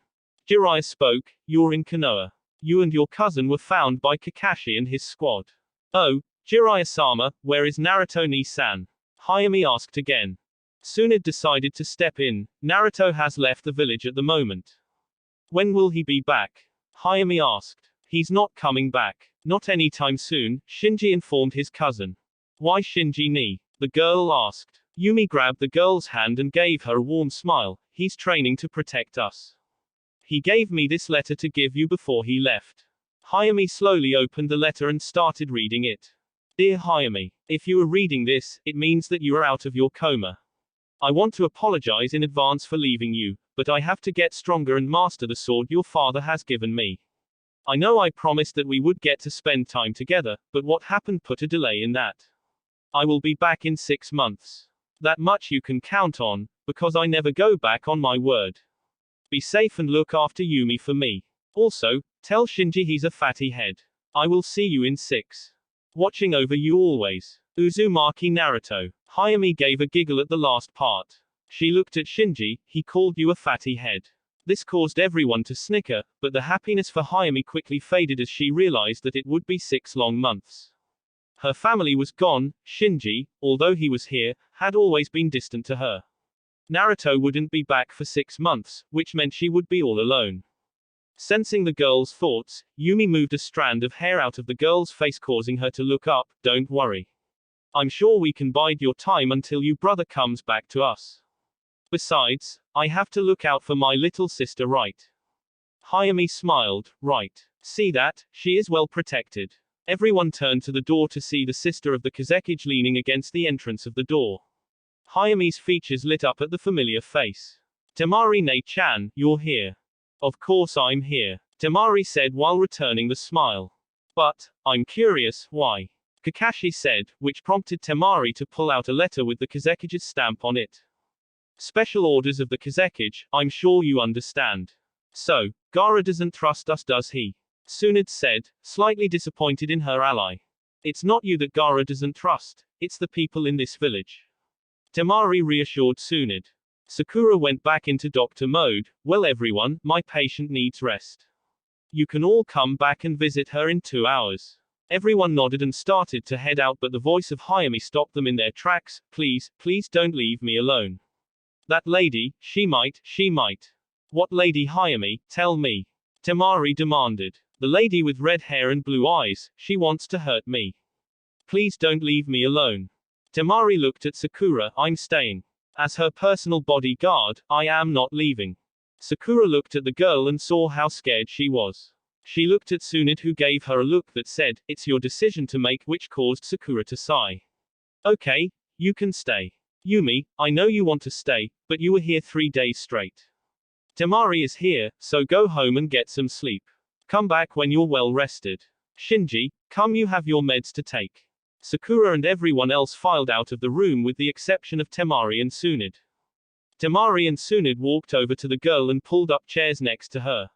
Jiraiya spoke, you're in Konoha. You and your cousin were found by Kakashi and his squad. Oh, Jiraiya-sama, where is Naruto-ni-san? Hayami asked again. Tsunade decided to step in. Naruto has left the village at the moment. When will he be back? Hayami asked. He's not coming back. Not anytime soon, Shinji informed his cousin. Why Shinji-ni? The girl asked. Yumi grabbed the girl's hand and gave her a warm smile. He's training to protect us. He gave me this letter to give you before he left. Hayami slowly opened the letter and started reading it. Dear Hayami, if you are reading this, it means that you are out of your coma. I want to apologize in advance for leaving you, but I have to get stronger and master the sword your father has given me. I know I promised that we would get to spend time together, but what happened put a delay in that. I will be back in 6 months. That much you can count on, because I never go back on my word. Be safe and look after Yumi for me. Also, tell Shinji he's a fatty head. I will see you in 6. Watching over you always. Uzumaki Naruto. Hayami gave a giggle at the last part. She looked at Shinji. He called you a fatty head. This caused everyone to snicker, but the happiness for Hayami quickly faded as she realized that it would be 6 long months. Her family was gone. Shinji, although he was here, had always been distant to her. Naruto wouldn't be back for 6 months, which meant she would be all alone. Sensing the girl's thoughts, Yumi moved a strand of hair out of the girl's face, causing her to look up. Don't worry. I'm sure we can bide your time until your brother comes back to us. Besides, I have to look out for my little sister, right? Hayami smiled. Right. See that, she is well protected. Everyone turned to the door to see the sister of the Kazekage leaning against the entrance of the door. Hayami's features lit up at the familiar face. Temari-ne-chan, you're here. Of course I'm here, Temari said while returning the smile. But, I'm curious, why? Kakashi said, which prompted Temari to pull out a letter with the Kazekage's stamp on it. Special orders of the Kazekage, I'm sure you understand. So, Gaara doesn't trust us, does he? Tsunade said, slightly disappointed in her ally. It's not you that Gaara doesn't trust, it's the people in this village. Temari reassured Tsunade. Sakura went back into doctor mode. Well everyone, my patient needs rest. You can all come back and visit her in 2 hours. Everyone nodded and started to head out, but the voice of Hayami stopped them in their tracks. Please, please don't leave me alone. That lady, she might. What lady, Hayami? Tell me. Temari demanded. The lady with red hair and blue eyes, she wants to hurt me. Please don't leave me alone. Temari looked at Sakura. I'm staying. As her personal bodyguard, I am not leaving. Sakura looked at the girl and saw how scared she was. She looked at Tsunade, who gave her a look that said, it's your decision to make, which caused Sakura to sigh. Okay, you can stay. Yumi, I know you want to stay, but you were here 3 days straight. Temari is here, so go home and get some sleep. Come back when you're well rested. Shinji, come, you have your meds to take. Sakura and everyone else filed out of the room with the exception of Temari and Tsunade. Temari and Tsunade walked over to the girl and pulled up chairs next to her.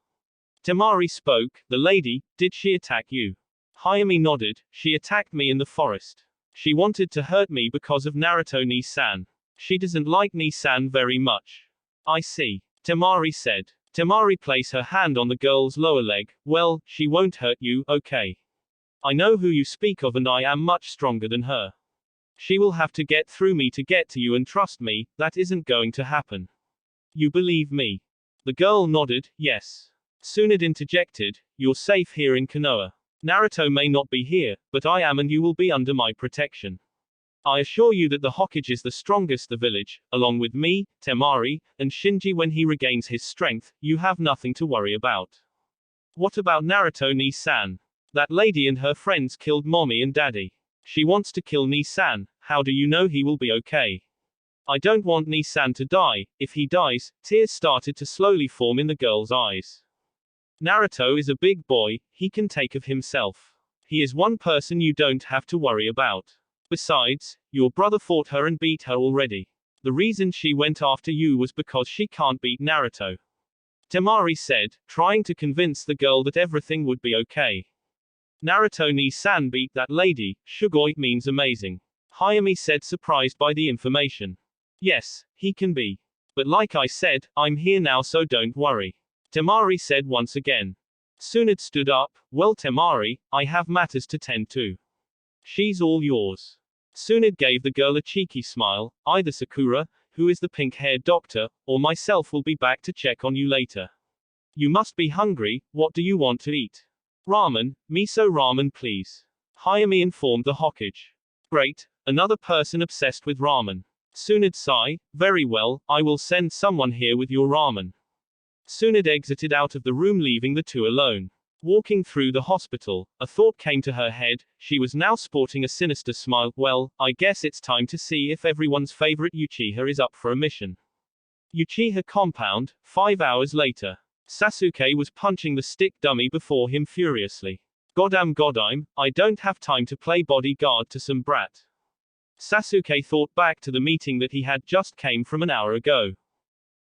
Temari spoke, "The lady, did she attack you?" Hayami nodded, "She attacked me in the forest. She wanted to hurt me because of Naruto Ni-san. She doesn't like Ni-san very much." "I see," Temari said. Temari placed her hand on the girl's lower leg. "Well, she won't hurt you, okay? I know who you speak of and I am much stronger than her. She will have to get through me to get to you and trust me, that isn't going to happen. You believe me?" The girl nodded, "Yes." Tsunade interjected, "You're safe here in Konoha. Naruto may not be here, but I am and you will be under my protection. I assure you that the Hokage is the strongest the village, along with me, Temari, and Shinji when he regains his strength, you have nothing to worry about." "What about Naruto Ni-san? That lady and her friends killed mommy and daddy. She wants to kill Ni-san, how do you know he will be okay?" "I don't want Ni-san to die, if he dies," tears started to slowly form in the girl's eyes. "Naruto is a big boy, he can take of himself. He is one person you don't have to worry about. Besides, your brother fought her and beat her already. The reason she went after you was because she can't beat Naruto." Temari said, trying to convince the girl that everything would be okay. "Naruto Ni-san beat that lady, Shugoi means amazing," Hayami said, surprised by the information. "Yes, he can be. But like I said, I'm here now so don't worry," Temari said once again. Tsunade stood up, "Well Temari, I have matters to tend to. She's all yours." Tsunade gave the girl a cheeky smile, "Either Sakura, who is the pink-haired doctor, or myself will be back to check on you later. You must be hungry, what do you want to eat?" "Ramen, miso ramen please," Hayami informed the Hokage. "Great, another person obsessed with ramen." Tsunade sighed, "Very well, I will send someone here with your ramen." Tsunade exited out of the room leaving the two alone. Walking through the hospital, a thought came to her head, she was now sporting a sinister smile, "Well, I guess it's time to see if everyone's favorite Uchiha is up for a mission." Uchiha compound, 5 hours later. Sasuke was punching the stick dummy before him furiously. Goddamn, I don't have time to play bodyguard to some brat." Sasuke thought back to the meeting that he had just came from an hour ago.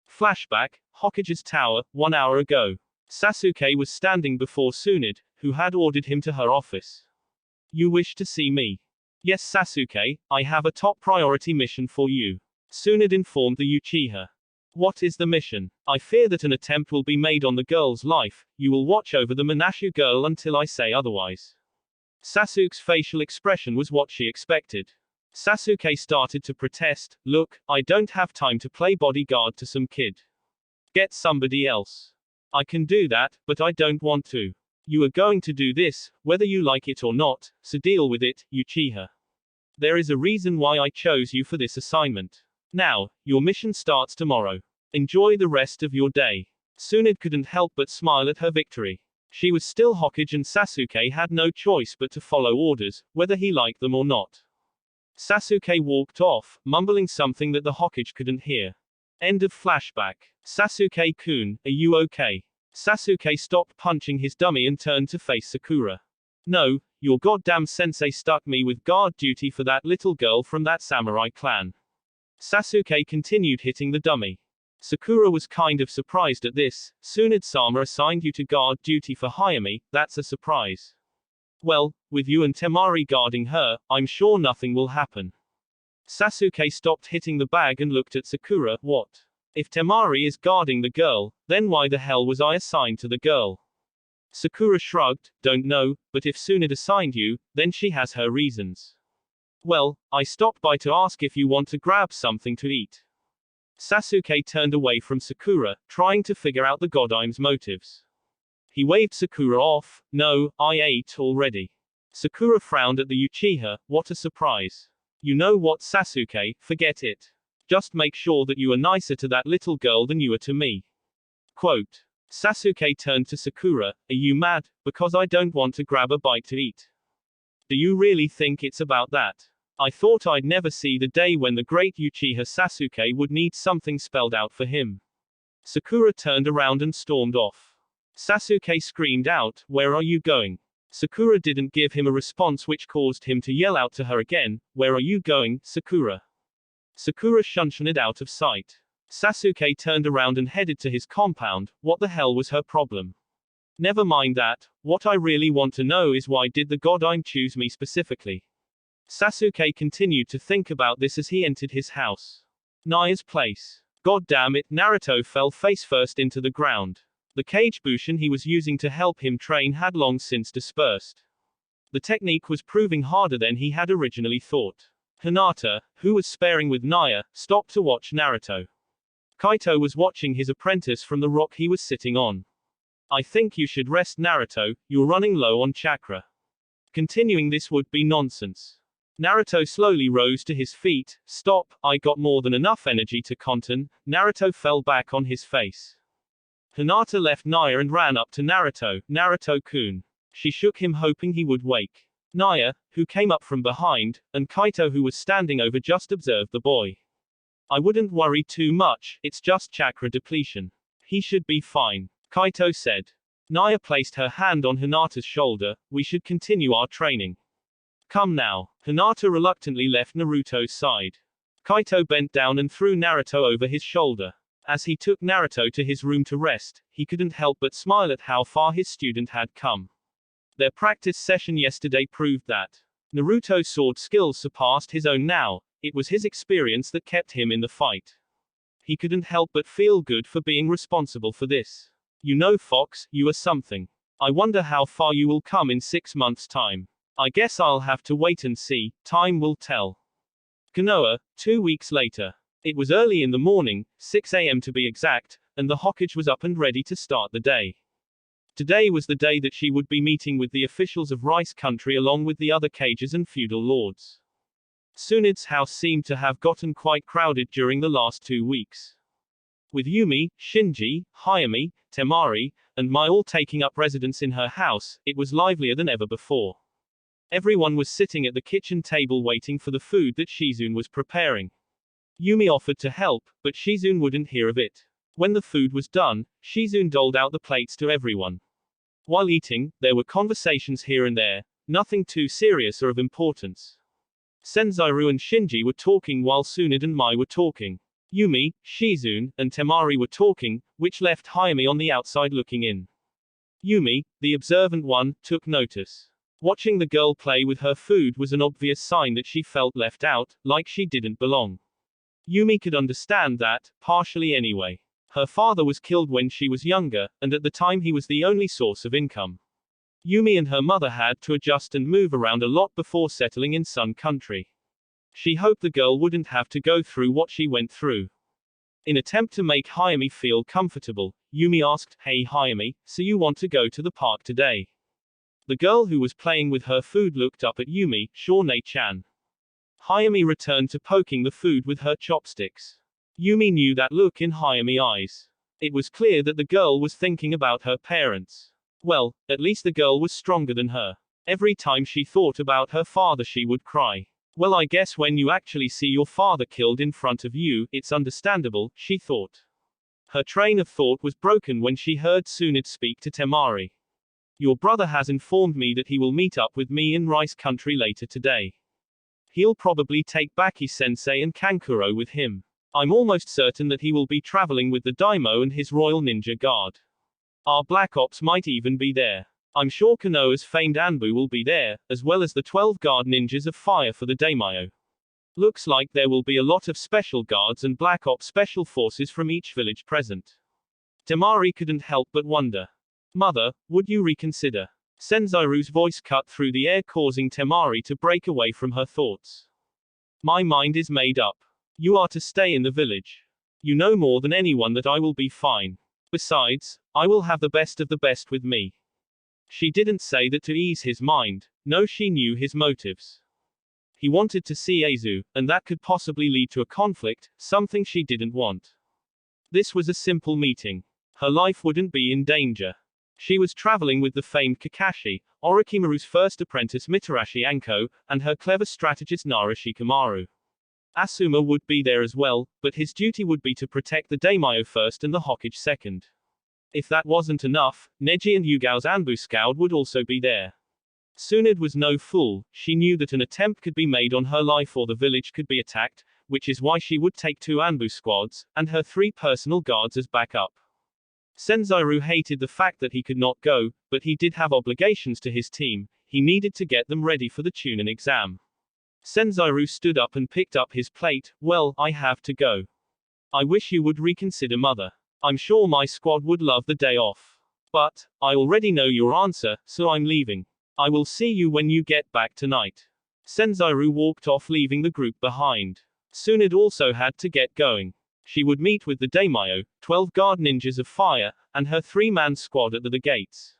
Flashback, Hokage's tower, 1 hour ago. Sasuke was standing before Tsunade, who had ordered him to her office. "You wish to see me?" "Yes Sasuke, I have a top priority mission for you," Tsunade informed the Uchiha. "What is the mission?" "I fear that an attempt will be made on the girl's life, you will watch over the Manashu girl until I say otherwise." Sasuke's facial expression was what she expected. Sasuke started to protest, "Look, I don't have time to play bodyguard to some kid. Get somebody else." "I can do that, but I don't want to. You are going to do this, whether you like it or not, so deal with it, Uchiha. There is a reason why I chose you for this assignment. Now, your mission starts tomorrow. Enjoy the rest of your day." Tsunade couldn't help but smile at her victory. She was still Hokage and Sasuke had no choice but to follow orders, whether he liked them or not. Sasuke walked off, mumbling something that the Hokage couldn't hear. End of flashback. Sasuke-kun, are you okay? Sasuke stopped punching his dummy and turned to face Sakura. "No, your goddamn sensei stuck me with guard duty for that little girl from that samurai clan." Sasuke continued hitting the dummy. Sakura was kind of surprised at this. "Tsunade-sama assigned you to guard duty for Hayami, that's a surprise." "Well, with you and Temari guarding her, I'm sure nothing will happen." Sasuke stopped hitting the bag and looked at Sakura, "What? If Temari is guarding the girl, then why the hell was I assigned to the girl?" Sakura shrugged, "Don't know, but if Tsunade assigned you, then she has her reasons." "Well, I stopped by to ask if you want to grab something to eat." Sasuke turned away from Sakura, trying to figure out the Godaime's motives. He waved Sakura off, "No, I ate already." Sakura frowned at the Uchiha, "What a surprise. You know what Sasuke, forget it. Just make sure that you are nicer to that little girl than you are to me." Quote. Sasuke turned to Sakura, "Are you mad, because I don't want to grab a bite to eat? Do you really think it's about that? I thought I'd never see the day when the great Uchiha Sasuke would need something spelled out for him." Sakura turned around and stormed off. Sasuke screamed out, "Where are you going?" Sakura didn't give him a response, which caused him to yell out to her again, "Where are you going, Sakura?" Sakura shunted out of sight. Sasuke turned around and headed to his compound. What the hell was her problem? Never mind that, what I really want to know is why did the Godine choose me specifically? Sasuke continued to think about this as he entered his house. Naya's place. God damn it, Naruto fell face first into the ground. The cage bushin he was using to help him train had long since dispersed. The technique was proving harder than he had originally thought. Hinata, who was sparring with Naya, stopped to watch Naruto. Kaito was watching his apprentice from the rock he was sitting on. I think you should rest, Naruto, you're running low on chakra. Continuing this would be nonsense. Naruto slowly rose to his feet. Stop, I got more than enough energy to contain. Naruto fell back on his face. Hinata left Naya and ran up to Naruto. Naruto-kun. She shook him hoping he would wake. Naya, who came up from behind, and Kaito who was standing over just observed the boy. I wouldn't worry too much, it's just chakra depletion. He should be fine, Kaito said. Naya placed her hand on Hinata's shoulder. We should continue our training. Come now. Hinata reluctantly left Naruto's side. Kaito bent down and threw Naruto over his shoulder. As he took Naruto to his room to rest, he couldn't help but smile at how far his student had come. Their practice session yesterday proved that Naruto's sword skills surpassed his own now. It was his experience that kept him in the fight. He couldn't help but feel good for being responsible for this. You know, Fox, you are something. I wonder how far you will come in 6 months' time. I guess I'll have to wait and see, time will tell. Konoha, 2 weeks later. It was early in the morning, 6 a.m. to be exact, and the Hokage was up and ready to start the day. Today was the day that she would be meeting with the officials of Rice Country along with the other cages and feudal lords. Tsunade's house seemed to have gotten quite crowded during the last 2 weeks. With Yumi, Shinji, Hayami, Temari, and Mai all taking up residence in her house, it was livelier than ever before. Everyone was sitting at the kitchen table waiting for the food that Shizune was preparing. Yumi offered to help, but Shizune wouldn't hear of it. When the food was done, Shizune doled out the plates to everyone. While eating, there were conversations here and there, nothing too serious or of importance. Senzaru and Shinji were talking while Tsunade and Mai were talking. Yumi, Shizune, and Temari were talking, which left Hayami on the outside looking in. Yumi, the observant one, took notice. Watching the girl play with her food was an obvious sign that she felt left out, like she didn't belong. Yumi could understand that, partially anyway. Her father was killed when she was younger, and at the time he was the only source of income. Yumi and her mother had to adjust and move around a lot before settling in Sun Country. She hoped the girl wouldn't have to go through what she went through. In attempt to make Hayami feel comfortable, Yumi asked, Hey Hayami, so you want to go to the park today? The girl who was playing with her food looked up at Yumi, Shawnee-chan. Hayami returned to poking the food with her chopsticks. Yumi knew that look in Hayami's eyes. It was clear that the girl was thinking about her parents. Well, at least the girl was stronger than her. Every time she thought about her father she would cry. Well, I guess when you actually see your father killed in front of you, it's understandable, she thought. Her train of thought was broken when she heard Tsunade speak to Temari. Your brother has informed me that he will meet up with me in Rice Country later today. He'll probably take Baki-sensei and Kankuro with him. I'm almost certain that he will be traveling with the Daimyo and his Royal Ninja Guard. Our Black Ops might even be there. I'm sure Konoha's famed Anbu will be there, as well as the 12 guard ninjas of fire for the Daimyo. Looks like there will be a lot of special guards and Black Ops special forces from each village present. Temari couldn't help but wonder. Mother, would you reconsider? Senzaru's voice cut through the air causing Temari to break away from her thoughts. My mind is made up. You are to stay in the village. You know more than anyone that I will be fine. Besides, I will have the best of the best with me. She didn't say that to ease his mind. No, she knew his motives. He wanted to see Aizu, and that could possibly lead to a conflict, something she didn't want. This was a simple meeting. Her life wouldn't be in danger. She was traveling with the famed Kakashi, Orochimaru's first apprentice Mitarashi Anko, and her clever strategist Nara Shikamaru. Asuma would be there as well, but his duty would be to protect the Daimyo first and the Hokage second. If that wasn't enough, Neji and Yugao's Anbu Scout would also be there. Tsunade was no fool, she knew that an attempt could be made on her life or the village could be attacked, which is why she would take 2 Anbu squads, and her 3 personal guards as backup. Senzaru hated the fact that he could not go, but he did have obligations to his team. He needed to get them ready for the Chunin exam. Senzaru stood up and picked up his plate. Well, I have to go. I wish you would reconsider, mother. I'm sure my squad would love the day off. But, I already know your answer, so I'm leaving. I will see you when you get back tonight. Senzaru walked off, leaving the group behind. Tsunade also had to get going. She would meet with the Daimyo, 12 guard ninjas of fire, and her 3-man squad at the gates.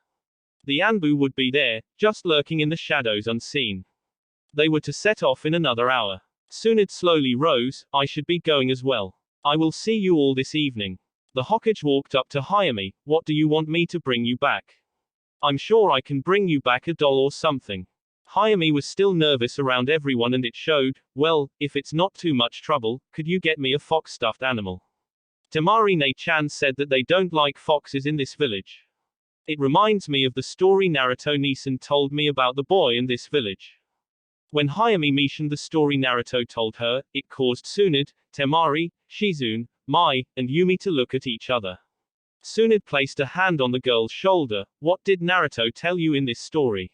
The Anbu would be there, just lurking in the shadows unseen. They were to set off in another hour. Tsunade slowly rose. I should be going as well. I will see you all this evening. The Hokage walked up to Hayami. What do you want me to bring you back? I'm sure I can bring you back a doll or something. Hayami was still nervous around everyone, and it showed. Well, if it's not too much trouble, could you get me a fox stuffed animal? Temari Ne-chan said that they don't like foxes in this village. It reminds me of the story Naruto Nisan told me about the boy in this village. When Hayami mentioned the story Naruto told her, it caused Tsunade, Temari, Shizune, Mai, and Yumi to look at each other. Tsunade placed a hand on the girl's shoulder. What did Naruto tell you in this story?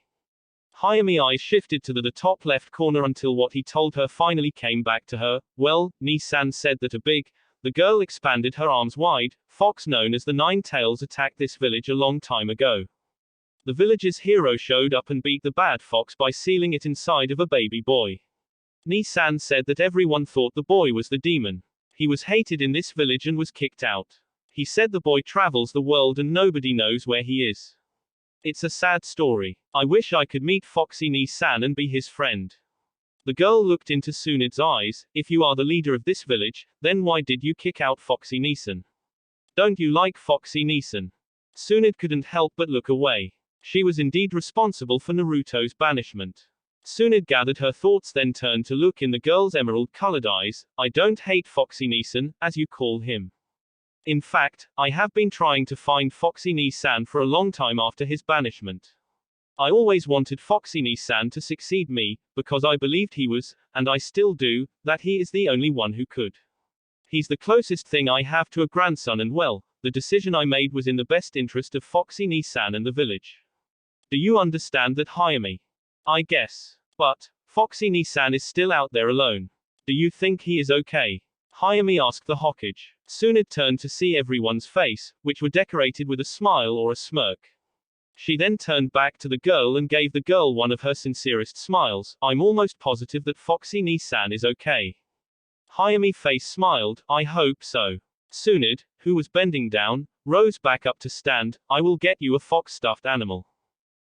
Hayami's eyes shifted to the top left corner until what he told her finally came back to her. Well, Nisan said that the girl expanded her arms wide, fox known as the Nine Tails attacked this village a long time ago. The village's hero showed up and beat the bad fox by sealing it inside of a baby boy. Nisan said that everyone thought the boy was the demon. He was hated in this village and was kicked out. He said the boy travels the world and nobody knows where he is. It's a sad story. I wish I could meet Foxy Nisan and be his friend. The girl looked into Tsunade's eyes. If you are the leader of this village, then why did you kick out Foxy Nisan? Don't you like Foxy Nisan? Tsunade couldn't help but look away. She was indeed responsible for Naruto's banishment. Tsunade gathered her thoughts, then turned to look in the girl's emerald-colored eyes. I don't hate Foxy Nisan, as you call him. In fact, I have been trying to find Foxy Nisan for a long time after his banishment. I always wanted Foxy Nisan to succeed me, because I believed he was, and I still do, that he is the only one who could. He's the closest thing I have to a grandson, and well, the decision I made was in the best interest of Foxy Nisan and the village. Do you understand that, Hayami? I guess. But, Foxy Nisan is still out there alone. Do you think he is okay? Hayami asked the Hokage. Tsunade turned to see everyone's face, which were decorated with a smile or a smirk. She then turned back to the girl and gave the girl one of her sincerest smiles. I'm almost positive that Foxy Nisan is okay. Hayami's face smiled. I hope so. Tsunade, who was bending down, rose back up to stand. I will get you a fox stuffed animal.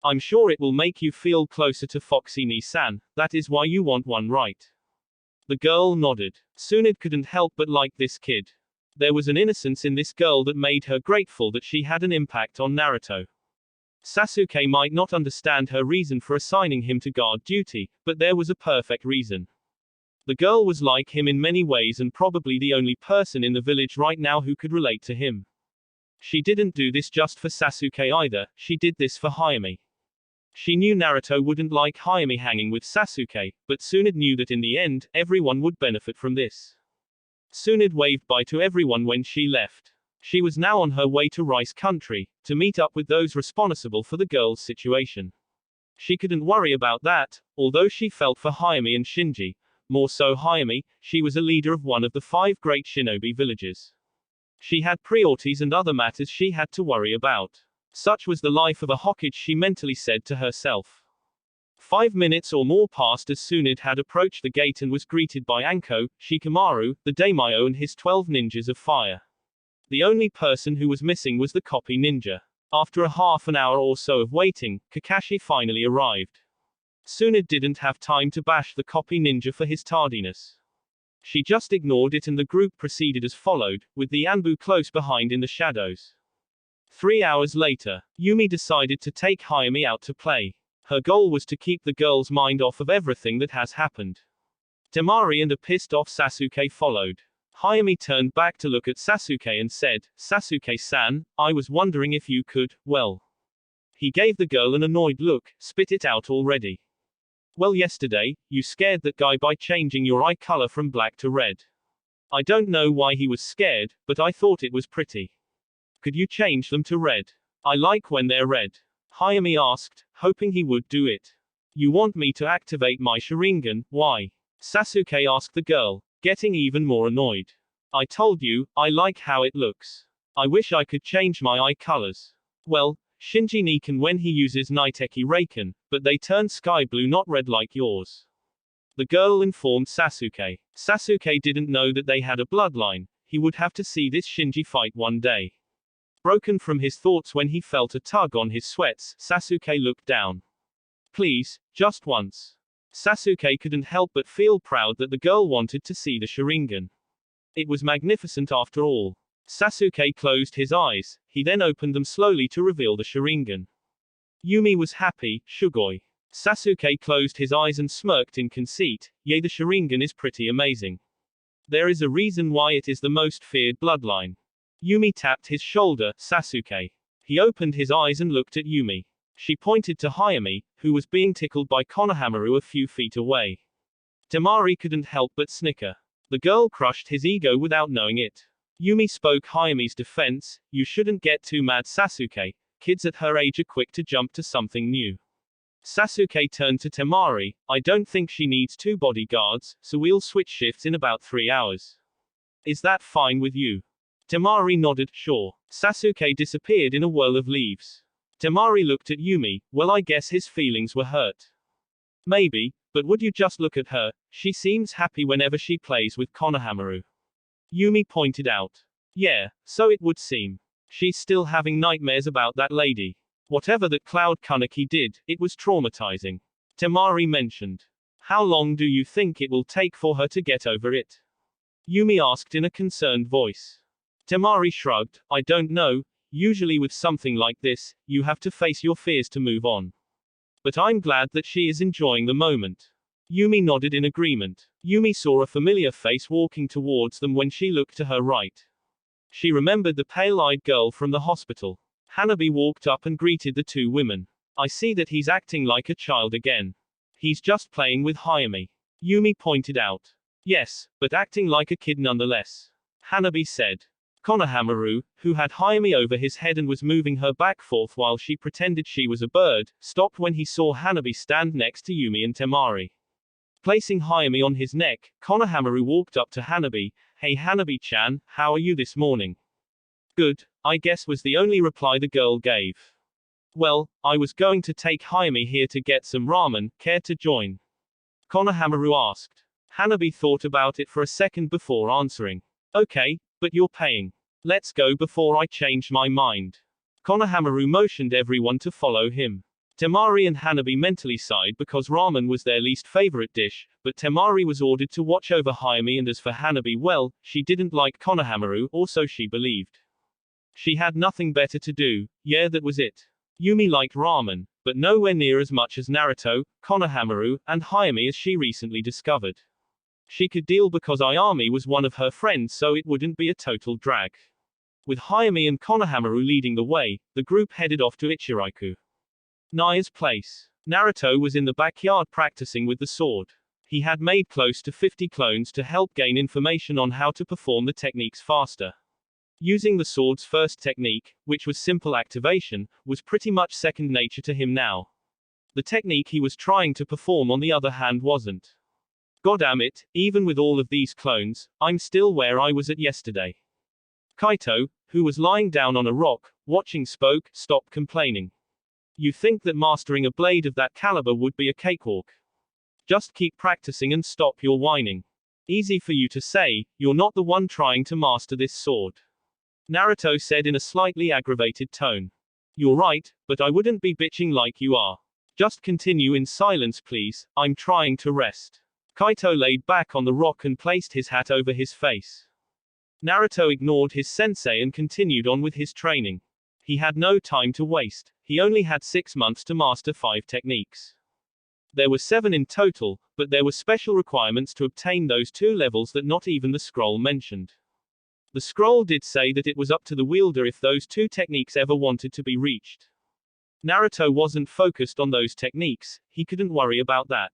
I'm sure it will make you feel closer to Foxy Nisan. That is why you want one, right? The girl nodded. Tsunade couldn't help but like this kid. There was an innocence in this girl that made her grateful that she had an impact on Naruto. Sasuke might not understand her reason for assigning him to guard duty, but there was a perfect reason. The girl was like him in many ways and probably the only person in the village right now who could relate to him. She didn't do this just for Sasuke either, she did this for Hayami. She knew Naruto wouldn't like Hayami hanging with Sasuke, but Tsunade knew that in the end, everyone would benefit from this. Tsunade waved bye to everyone when she left. She was now on her way to Rice Country, to meet up with those responsible for the girl's situation. She couldn't worry about that, although she felt for Hayami and Shinji. More so Hayami, she was a leader of one of the 5 great shinobi villages. She had priorities and other matters she had to worry about. Such was the life of a Hokage, she mentally said to herself. 5 minutes or more passed as Tsunade had approached the gate and was greeted by Anko, Shikamaru, the Daimyo and his 12 ninjas of fire. The only person who was missing was the copy ninja. After a half an hour or so of waiting, Kakashi finally arrived. Tsunade didn't have time to bash the copy ninja for his tardiness. She just ignored it and the group proceeded as followed, with the Anbu close behind in the shadows. 3 hours later, Yumi decided to take Hayami out to play. Her goal was to keep the girl's mind off of everything that has happened. Temari and a pissed-off Sasuke followed. Hayami turned back to look at Sasuke and said, Sasuke-san, I was wondering if you could, well. He gave the girl an annoyed look, spit it out already. Well, yesterday, you scared that guy by changing your eye color from black to red. I don't know why he was scared, but I thought it was pretty. Could you change them to red? I like when they're red. Hayami asked, hoping he would do it. You want me to activate my Sharingan, why? Sasuke asked the girl, getting even more annoyed. I told you, I like how it looks. I wish I could change my eye colors. Well, Shinji can when he uses Niteki Raken, but they turn sky blue not red like yours. The girl informed Sasuke. Sasuke didn't know that they had a bloodline. He would have to see this Shinji fight one day. Broken from his thoughts when he felt a tug on his sweats, Sasuke looked down. Please, just once. Sasuke couldn't help but feel proud that the girl wanted to see the Sharingan. It was magnificent after all. Sasuke closed his eyes, he then opened them slowly to reveal the Sharingan. Yumi was happy, Shugoi. Sasuke closed his eyes and smirked in conceit, yea, the Sharingan is pretty amazing. There is a reason why it is the most feared bloodline. Yumi tapped his shoulder, Sasuke. He opened his eyes and looked at Yumi. She pointed to Hayami, who was being tickled by Konohamaru a few feet away. Temari couldn't help but snicker. The girl crushed his ego without knowing it. Yumi spoke Hayami's defense, you shouldn't get too mad, Sasuke. Kids at her age are quick to jump to something new. Sasuke turned to Temari, I don't think she needs 2 bodyguards, so we'll switch shifts in about 3 hours. Is that fine with you? Temari nodded, sure. Sasuke disappeared in a whirl of leaves. Temari looked at Yumi, well, I guess his feelings were hurt. Maybe, but would you just look at her, she seems happy whenever she plays with Konohamaru. Yumi pointed out. Yeah, so it would seem. She's still having nightmares about that lady. Whatever that Cloud Kaneki did, it was traumatizing. Temari mentioned. How long do you think it will take for her to get over it? Yumi asked in a concerned voice. Temari shrugged, I don't know, usually with something like this, you have to face your fears to move on. But I'm glad that she is enjoying the moment. Yumi nodded in agreement. Yumi saw a familiar face walking towards them when she looked to her right. She remembered the pale-eyed girl from the hospital. Hanabi walked up and greeted the 2 women. I see that he's acting like a child again. He's just playing with Hayami. Yumi pointed out. Yes, but acting like a kid nonetheless. Hanabi said. Konohamaru, who had Hayami over his head and was moving her back forth while she pretended she was a bird, stopped when he saw Hanabi stand next to Yumi and Temari. Placing Hayami on his neck, Konohamaru walked up to Hanabi. Hey Hanabi-chan, how are you this morning? Good, I guess was the only reply the girl gave. Well, I was going to take Hayami here to get some ramen, care to join? Konohamaru asked. Hanabi thought about it for a second before answering. Okay, but you're paying. Let's go before I change my mind. Konohamaru motioned everyone to follow him. Temari and Hanabi mentally sighed because ramen was their least favorite dish, but Temari was ordered to watch over Hayami, and as for Hanabi, well, she didn't like Konohamaru, or so she believed. She had nothing better to do, yeah, that was it. Yumi liked ramen, but nowhere near as much as Naruto, Konohamaru, and Hayami as she recently discovered. She could deal because Hayami was one of her friends, so it wouldn't be a total drag. With Hayami and Konohamaru leading the way, the group headed off to Ichiraku. Naya's place. Naruto was in the backyard practicing with the sword. He had made close to 50 clones to help gain information on how to perform the techniques faster. Using the sword's first technique, which was simple activation, was pretty much second nature to him now. The technique he was trying to perform, on the other hand, wasn't. Goddamn it, even with all of these clones, I'm still where I was at yesterday. Kaito, who was lying down on a rock, watching, spoke, stop complaining. You think that mastering a blade of that caliber would be a cakewalk? Just keep practicing and stop your whining. Easy for you to say, you're not the one trying to master this sword. Naruto said in a slightly aggravated tone. You're right, but I wouldn't be bitching like you are. Just continue in silence please, I'm trying to rest. Kaito laid back on the rock and placed his hat over his face. Naruto ignored his sensei and continued on with his training. He had no time to waste. He only had 6 months to master 5 techniques. There were 7 in total, but there were special requirements to obtain those 2 levels that not even the scroll mentioned. The scroll did say that it was up to the wielder if those 2 techniques ever wanted to be reached. Naruto wasn't focused on those techniques, he couldn't worry about that.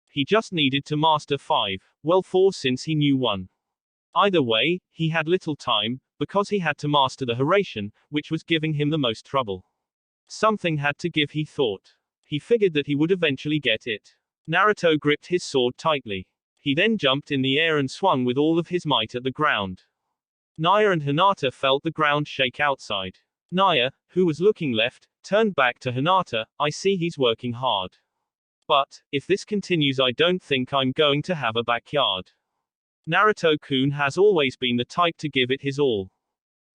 He just needed to master 5, well 4 since he knew 1. Either way, he had little time, because he had to master the Hiraishin, which was giving him the most trouble. Something had to give, he thought. He figured that he would eventually get it. Naruto gripped his sword tightly. He then jumped in the air and swung with all of his might at the ground. Naya and Hinata felt the ground shake outside. Naya, who was looking left, turned back to Hinata. I see he's working hard. But, if this continues, I don't think I'm going to have a backyard. Naruto-kun has always been the type to give it his all.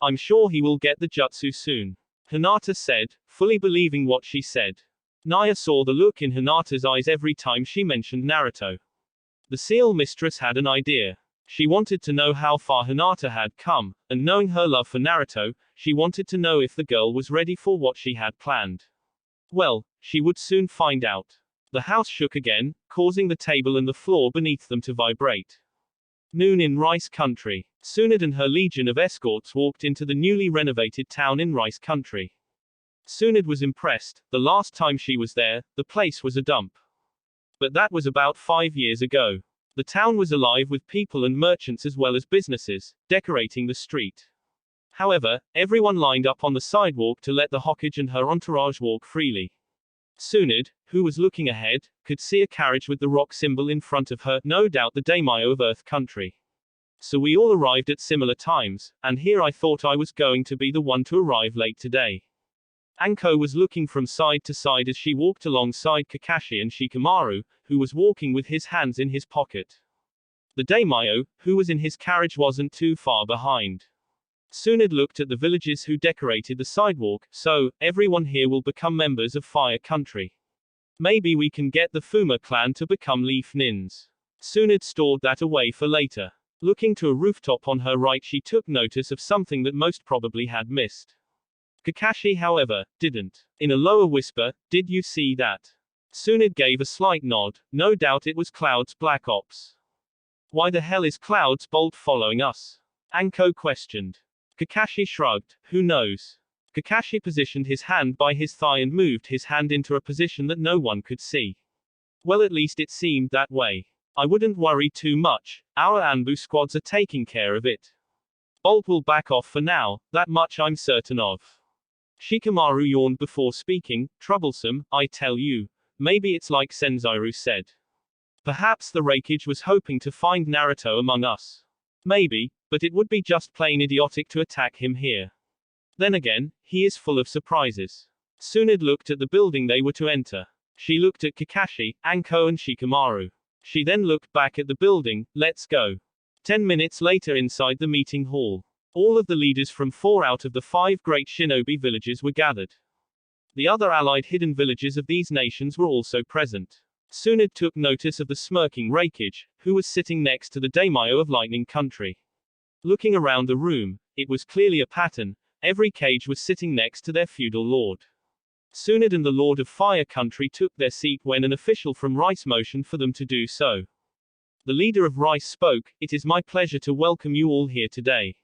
I'm sure he will get the jutsu soon. Hinata said, fully believing what she said. Naya saw the look in Hinata's eyes every time she mentioned Naruto. The seal mistress had an idea. She wanted to know how far Hinata had come, and knowing her love for Naruto, she wanted to know if the girl was ready for what she had planned. Well, she would soon find out. The house shook again, causing the table and the floor beneath them to vibrate. Noon in Rice Country. Tsunade and her legion of escorts walked into the newly renovated town in Rice Country. Tsunade was impressed. The last time she was there, the place was a dump. But that was about 5 years ago. The town was alive with people and merchants as well as businesses, decorating the street. However, everyone lined up on the sidewalk to let the Hokage and her entourage walk freely. Tsunade, who was looking ahead, could see a carriage with the rock symbol in front of her, no doubt the daimyo of Earth Country. So we all arrived at similar times, and here I thought I was going to be the one to arrive late today. Anko was looking from side to side as she walked alongside Kakashi and Shikamaru, who was walking with his hands in his pocket. The daimyo, who was in his carriage, wasn't too far behind. Tsunade looked at the villagers who decorated the sidewalk. So, everyone here will become members of Fire Country. Maybe we can get the Fuma clan to become Leaf Nins. Tsunade stored that away for later. Looking to a rooftop on her right, she took notice of something that most probably had missed. Kakashi, however, didn't. In a lower whisper, did you see that? Tsunade gave a slight nod. No doubt it was Cloud's Black Ops. Why the hell is Cloud's Bolt following us? Anko questioned. Kakashi shrugged. Who knows? Kakashi positioned his hand by his thigh and moved his hand into a position that no one could see. Well, at least it seemed that way. I wouldn't worry too much. Our Anbu squads are taking care of it. Bolt will back off for now, that much I'm certain of. Shikamaru yawned before speaking. Troublesome, I tell you. Maybe it's like Senzaru said. Perhaps the Raikage was hoping to find Naruto among us. Maybe, but it would be just plain idiotic to attack him here. Then again, he is full of surprises. Tsunade looked at the building they were to enter. She looked at Kakashi, Anko and Shikamaru. She then looked back at the building. Let's go. 10 minutes later, inside the meeting hall. All of the leaders from 4 out of the 5 great shinobi villages were gathered. The other allied hidden villages of these nations were also present. Tsunade took notice of the smirking Raikage, who was sitting next to the daimyo of Lightning Country. Looking around the room, it was clearly a pattern. Every cage was sitting next to their feudal lord. Tsunade and the Lord of Fire Country took their seat when an official from Rice motioned for them to do so. The leader of Rice spoke. It is my pleasure to welcome you all here today.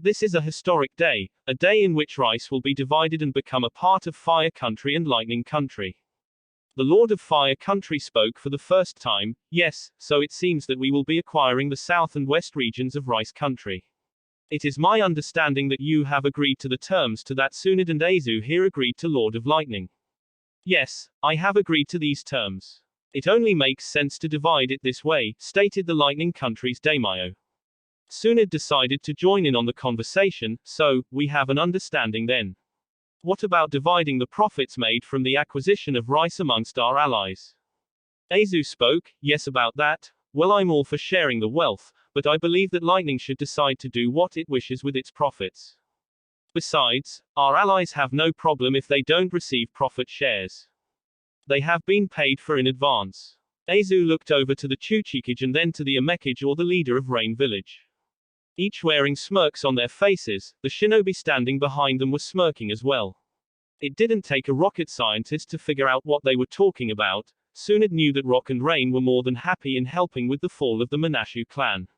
This is a historic day, a day in which Rice will be divided and become a part of Fire Country and Lightning Country. The Lord of Fire Country spoke for the first time. Yes, so it seems that we will be acquiring the south and west regions of Rice Country. It is my understanding that you have agreed to the terms to that. Tsunade and Aizu here agreed to Lord of Lightning. Yes, I have agreed to these terms. It only makes sense to divide it this way, stated the Lightning Country's daimyo. Tsunade decided to join in on the conversation. So, we have an understanding then. What about dividing the profits made from the acquisition of Rice amongst our allies? Aizu spoke. Yes, about that. Well, I'm all for sharing the wealth, but I believe that Lightning should decide to do what it wishes with its profits. Besides, our allies have no problem if they don't receive profit shares. They have been paid for in advance. Aizu looked over to the Chuchikage and then to the Amekage, or the leader of Rain Village. Each wearing smirks on their faces. The shinobi standing behind them were smirking as well. It didn't take a rocket scientist to figure out what they were talking about. Tsunade knew that Rock and Rain were more than happy in helping with the fall of the Manashu clan.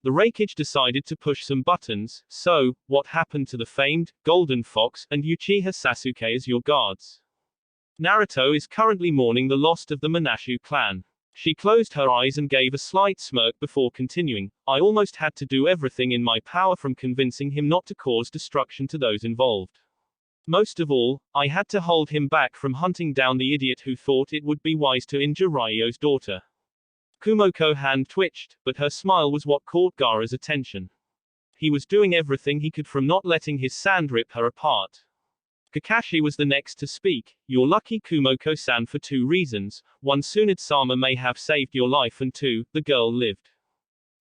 The Raikage decided to push some buttons, so, what happened to the famed, Golden Fox, and Uchiha Sasuke as your guards? Naruto is currently mourning the loss of the Manashu clan. She closed her eyes and gave a slight smirk before continuing, I almost had to do everything in my power from convincing him not to cause destruction to those involved. Most of all, I had to hold him back from hunting down the idiot who thought it would be wise to injure Ryo's daughter. Kumoko's hand twitched, but her smile was what caught Gaara's attention. He was doing everything he could from not letting his sand rip her apart. Kakashi was the next to speak. You're lucky, Kumoko-san, for two reasons. One, Tsunade-sama may have saved your life, and two, the girl lived.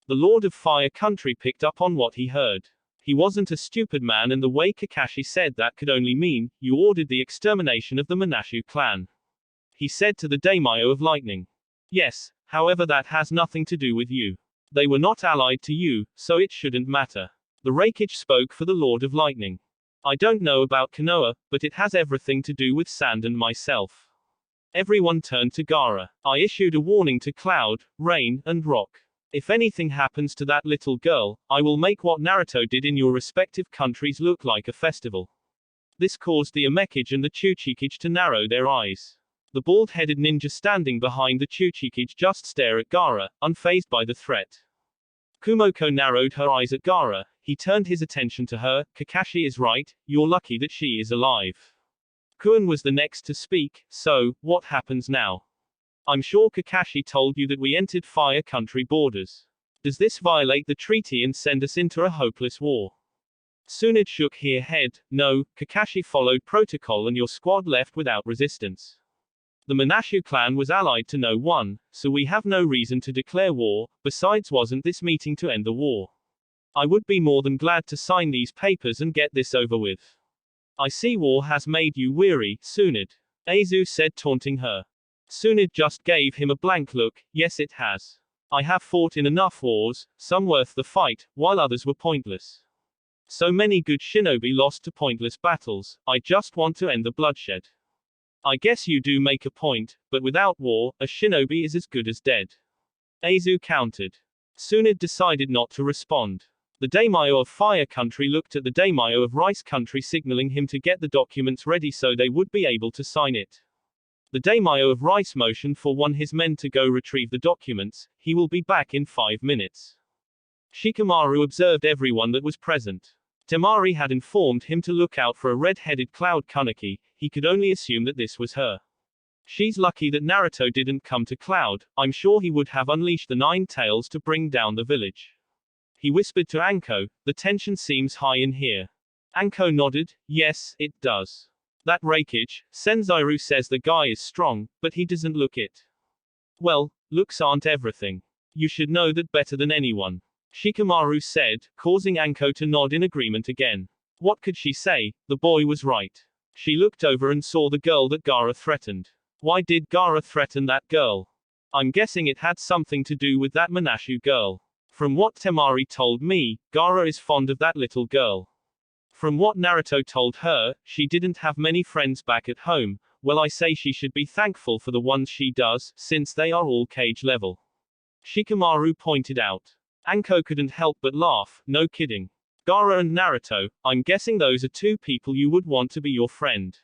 The Lord of Fire Country picked up on what he heard. He wasn't a stupid man, and the way Kakashi said that could only mean, you ordered the extermination of the Manashu clan. He said to the Daimyo of Lightning. Yes, however that has nothing to do with you. They were not allied to you, so it shouldn't matter. The Raikage spoke for the Lord of Lightning. I don't know about Konoha, but it has everything to do with Sand and myself. Everyone turned to Gaara. I issued a warning to Cloud, Rain, and Rock. If anything happens to that little girl, I will make what Naruto did in your respective countries look like a festival. This caused the Amekage and the Chuchikage to narrow their eyes. The bald-headed ninja standing behind the Chuchikage just stare at Gaara, unfazed by the threat. Kumoko narrowed her eyes at Gaara. He turned his attention to her. Kakashi is right, you're lucky that she is alive. Kuin was the next to speak. So, what happens now? I'm sure Kakashi told you that we entered Fire Country borders. Does this violate the treaty and send us into a hopeless war? Tsunade shook her head. No, Kakashi followed protocol and your squad left without resistance. The Manashu clan was allied to no one, so we have no reason to declare war. Besides, wasn't this meeting to end the war? I would be more than glad to sign these papers and get this over with. I see war has made you weary, Tsunade. Aizu said, taunting her. Tsunade just gave him a blank look. Yes, it has. I have fought in enough wars, some worth the fight, while others were pointless. So many good shinobi lost to pointless battles. I just want to end the bloodshed. I guess you do make a point, but without war, a shinobi is as good as dead. Aizu countered. Tsunade decided not to respond. The Daimyo of Fire Country looked at the Daimyo of Rice Country, signaling him to get the documents ready so they would be able to sign it. The Daimyo of Rice motioned for his men to go retrieve the documents. He will be back in 5 minutes. Shikamaru observed everyone that was present. Temari had informed him to look out for a red-headed Cloud Kaneki. He could only assume that this was her. She's lucky that Naruto didn't come to Cloud. I'm sure he would have unleashed the 9 tails to bring down the village. He whispered to Anko, the tension seems high in here. Anko nodded, yes, it does. That Raikage, Senzairu says the guy is strong, but he doesn't look it. Well, looks aren't everything. You should know that better than anyone. Shikamaru said, causing Anko to nod in agreement again. What could she say? The boy was right. She looked over and saw the girl that Gaara threatened. Why did Gaara threaten that girl? I'm guessing it had something to do with that Manashu girl. From what Temari told me, Gaara is fond of that little girl. From what Naruto told her, she didn't have many friends back at home. Well, I say she should be thankful for the ones she does, since they are all cage level. Shikamaru pointed out. Anko couldn't help but laugh, no kidding. Gaara and Naruto, I'm guessing those are 2 people you would want to be your friend.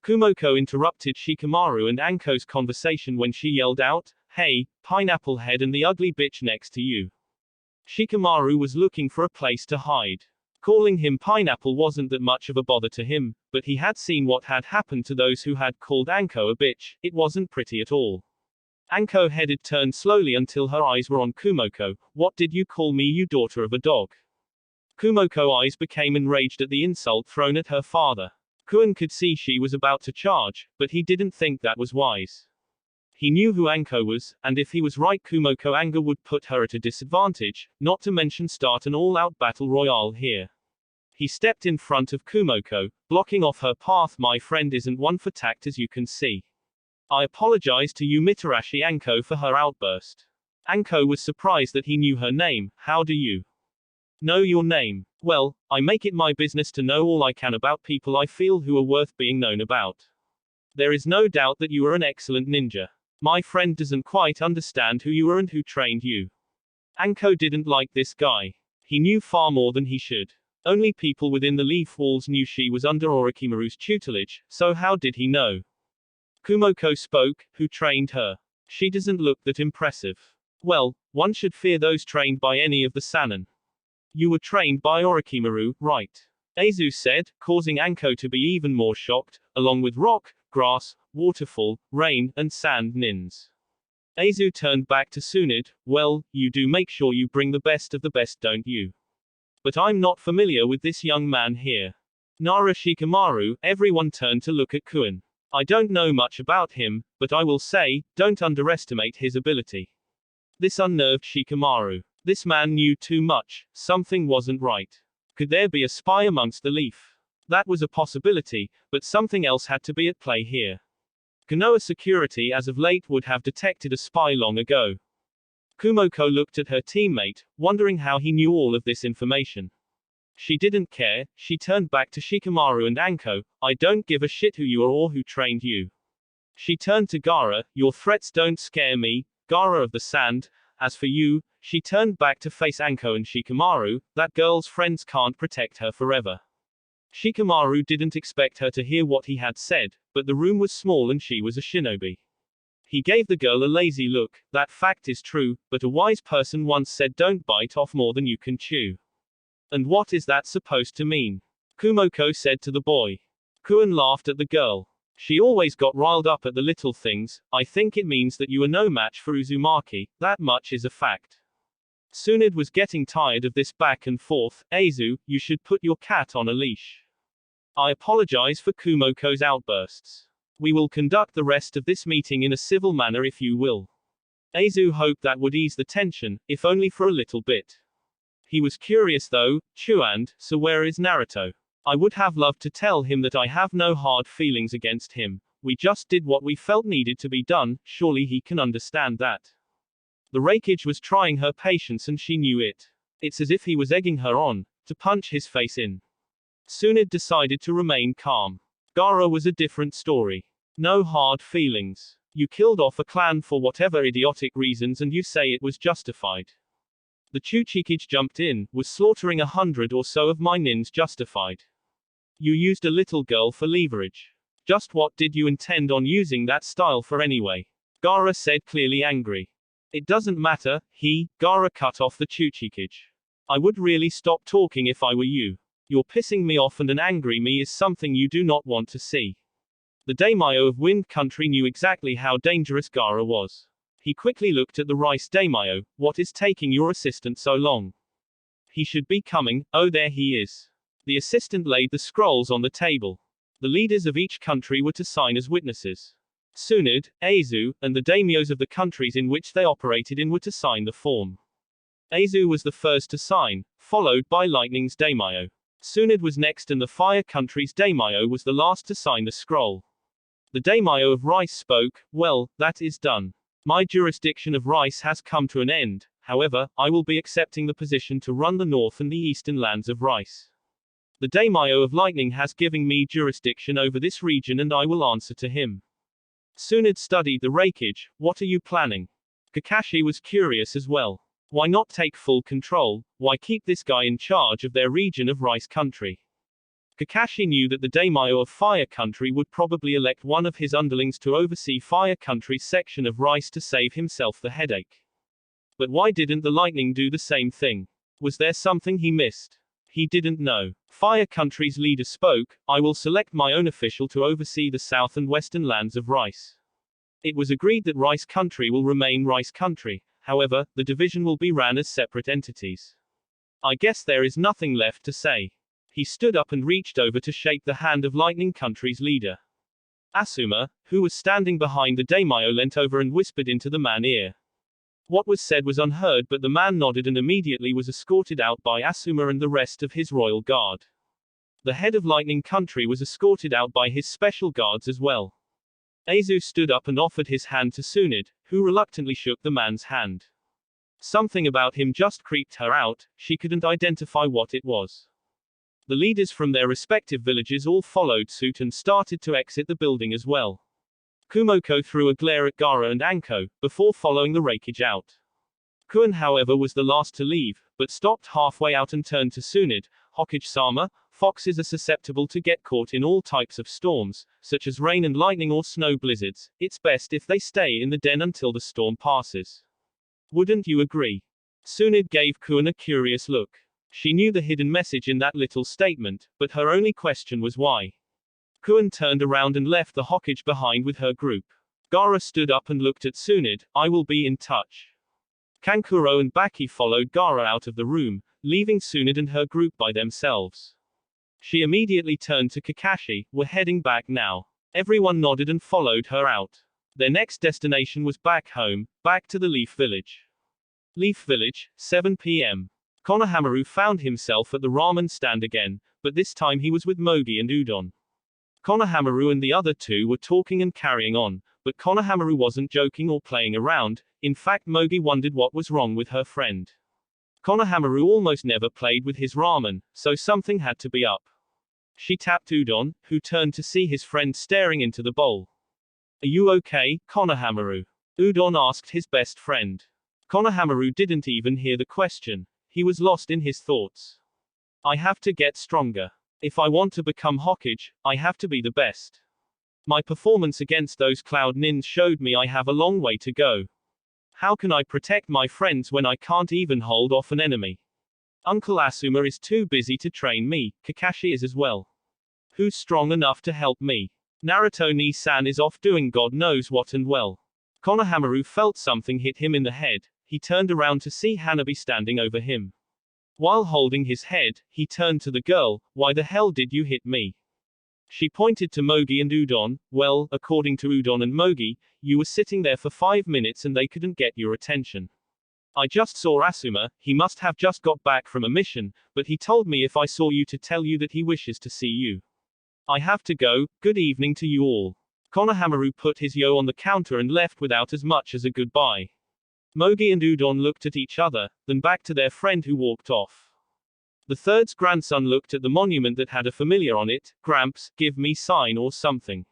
Kumoko interrupted Shikamaru and Anko's conversation when she yelled out, hey, Pineapple Head and the ugly bitch next to you. Shikamaru was looking for a place to hide. Calling him Pineapple wasn't that much of a bother to him, but he had seen what had happened to those who had called Anko a bitch. It wasn't pretty at all. Anko headed turned slowly until her eyes were on Kumoko. What did you call me, you daughter of a dog? Kumoko's eyes became enraged at the insult thrown at her father. Kuin could see she was about to charge, but he didn't think that was wise. He knew who Anko was, and if he was right, Kumoko's anger would put her at a disadvantage, not to mention start an all-out battle royale here. He stepped in front of Kumoko, blocking off her path. My friend isn't one for tact, as you can see. I apologize to you, Mitarashi Anko, for her outburst. Anko was surprised that he knew her name. How do you know your name? Well, I make it my business to know all I can about people I feel who are worth being known about. There is no doubt that you are an excellent ninja. My friend doesn't quite understand who you are and who trained you. Anko didn't like this guy. He knew far more than he should. Only people within the leaf walls knew she was under Orochimaru's tutelage, so how did he know? Kumiko spoke, who trained her. She doesn't look that impressive. Well, one should fear those trained by any of the Sannin. You were trained by Orochimaru, right? Aizu said, causing Anko to be even more shocked, along with rock, grass, waterfall, rain, and sand nins. Aizu turned back to Tsunade. Well, you do make sure you bring the best of the best, don't you? But I'm not familiar with this young man here. Nara Shikamaru. Everyone turned to look at Kuin. I don't know much about him, but I will say, don't underestimate his ability. This unnerved Shikamaru. This man knew too much. Something wasn't right. Could there be a spy amongst the leaf? That was a possibility, but something else had to be at play here. Konoha security as of late would have detected a spy long ago. Kumiko looked at her teammate, wondering how he knew all of this information. She didn't care. She turned back to Shikamaru and Anko. I don't give a shit who you are or who trained you. She turned to Gaara. Your threats don't scare me, Gaara of the Sand. As for you, she turned back to face Anko and Shikamaru. That girl's friends can't protect her forever. Shikamaru didn't expect her to hear what he had said, but the room was small and she was a shinobi. He gave the girl a lazy look. That fact is true, but a wise person once said don't bite off more than you can chew. And what is that supposed to mean? Kumiko said to the boy. Kuin laughed at the girl. She always got riled up at the little things. I think it means that you are no match for Uzumaki, that much is a fact. Tsunade was getting tired of this back and forth. Aizu, you should put your cat on a leash. I apologize for Kumiko's outbursts. We will conduct the rest of this meeting in a civil manner if you will. Aizu hoped that would ease the tension, if only for a little bit. He was curious though. Chuand, so where is Naruto? I would have loved to tell him that I have no hard feelings against him. We just did what we felt needed to be done, surely he can understand that. The Raikage was trying her patience and she knew it. It's as if he was egging her on, to punch his face in. Tsunade decided to remain calm. Gaara was a different story. No hard feelings. You killed off a clan for whatever idiotic reasons and you say it was justified. The Chuchikage jumped in. Was slaughtering 100 or so of my nins justified? You used a little girl for leverage. Just what did you intend on using that style for anyway? Gaara said, clearly angry. It doesn't matter. Gaara cut off the Chuchikage. I would really stop talking if I were you. You're pissing me off and an angry me is something you do not want to see. The daimyo of Wind Country knew exactly how dangerous Gaara was. He quickly looked at the Rice daimyo. What is taking your assistant so long? He should be coming. Oh, there he is. The assistant laid the scrolls on the table. The leaders of each country were to sign as witnesses. Tsunade, Aizu, and the daimyos of the countries in which they operated in were to sign the form. Aizu was the first to sign, followed by Lightning's daimyo. Tsunade was next and the Fire Country's daimyo was the last to sign the scroll. The daimyo of Rice spoke. Well, that is done. My jurisdiction of Rice has come to an end, however, I will be accepting the position to run the north and the eastern lands of Rice. The daimyo of Lightning has given me jurisdiction over this region and I will answer to him. Tsunade studied the Raikage. What are you planning? Kakashi was curious as well. Why not take full control? Why keep this guy in charge of their region of Rice Country? Kakashi knew that the daimyo of Fire Country would probably elect one of his underlings to oversee Fire Country's section of Rice to save himself the headache. But why didn't the Lightning do the same thing? Was there something he missed? He didn't know. Fire Country's leader spoke. I will select my own official to oversee the south and western lands of Rice. It was agreed that Rice Country will remain Rice Country, however, the division will be ran as separate entities. I guess there is nothing left to say. He stood up and reached over to shake the hand of Lightning Country's leader. Asuma, who was standing behind the daimyo, leant over and whispered into the man's ear. What was said was unheard, but the man nodded and immediately was escorted out by Asuma and the rest of his royal guard. The head of Lightning Country was escorted out by his special guards as well. Aizu stood up and offered his hand to Tsunade, who reluctantly shook the man's hand. Something about him just creeped her out. She couldn't identify what it was. The leaders from their respective villages all followed suit and started to exit the building as well. Kumiko threw a glare at Gaara and Anko, before following the Raikage out. Kun, however, was the last to leave, but stopped halfway out and turned to Tsunade. Hokage-sama, foxes are susceptible to get caught in all types of storms, such as rain and lightning or snow blizzards. It's best if they stay in the den until the storm passes. Wouldn't you agree? Tsunade gave Kun a curious look. She knew the hidden message in that little statement, but her only question was why. Kun turned around and left the Hokage behind with her group. Gaara stood up and looked at Tsunade. I will be in touch. Kankuro and Baki followed Gaara out of the room, leaving Tsunade and her group by themselves. She immediately turned to Kakashi. We're heading back now. Everyone nodded and followed her out. Their next destination was back home, back to the Leaf Village. Leaf Village, 7 p.m. Konohamaru found himself at the ramen stand again, but this time he was with Mogi and Udon. Konohamaru and the other two were talking and carrying on, but Konohamaru wasn't joking or playing around. In fact, Mogi wondered what was wrong with her friend. Konohamaru almost never played with his ramen, so something had to be up. She tapped Udon, who turned to see his friend staring into the bowl. Are you okay, Konohamaru? Udon asked his best friend. Konohamaru didn't even hear the question. He was lost in his thoughts. I have to get stronger. If I want to become Hokage, I have to be the best. My performance against those Cloud Nins showed me I have a long way to go. How can I protect my friends when I can't even hold off an enemy? Uncle Asuma is too busy to train me, Kakashi is as well. Who's strong enough to help me? Naruto Ni-san is off doing God knows what and well. Konohamaru felt something hit him in the head. He turned around to see Hanabi standing over him. While holding his head, he turned to the girl. Why the hell did you hit me? She pointed to Mogi and Udon. Well, according to Udon and Mogi, you were sitting there for 5 minutes and they couldn't get your attention. I just saw Asuma, he must have just got back from a mission, but he told me if I saw you to tell you that he wishes to see you. I have to go. Good evening to you all. Konohamaru put his yo on the counter and left without as much as a goodbye. Mogi and Udon looked at each other, then back to their friend who walked off. The third's grandson looked at the monument that had a familiar on it. Gramps, give me sign or something.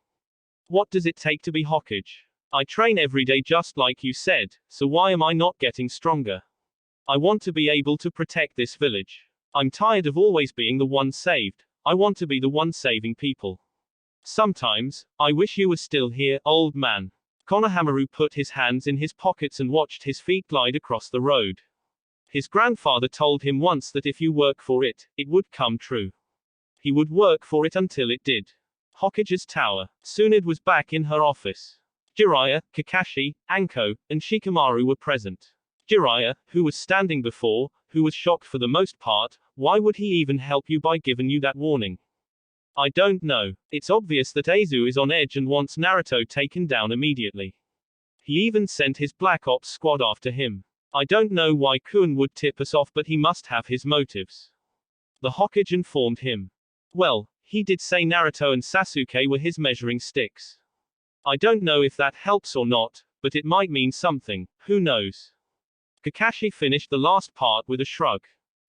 What does it take to be Hokage? I train every day just like you said, so why am I not getting stronger? I want to be able to protect this village. I'm tired of always being the one saved. I want to be the one saving people. Sometimes, I wish you were still here, old man. Konohamaru put his hands in his pockets and watched his feet glide across the road. His grandfather told him once that if you work for it, it would come true. He would work for it until it did. Hokage's Tower. Tsunade was back in her office. Jiraiya, Kakashi, Anko, and Shikamaru were present. Jiraiya, who was standing before, who was shocked for the most part. Why would he even help you by giving you that warning? I don't know. It's obvious that Aizu is on edge and wants Naruto taken down immediately. He even sent his Black Ops squad after him. I don't know why Kun would tip us off, but he must have his motives. The Hokage informed him. Well, he did say Naruto and Sasuke were his measuring sticks. I don't know if that helps or not, but it might mean something, who knows. Kakashi finished the last part with a shrug.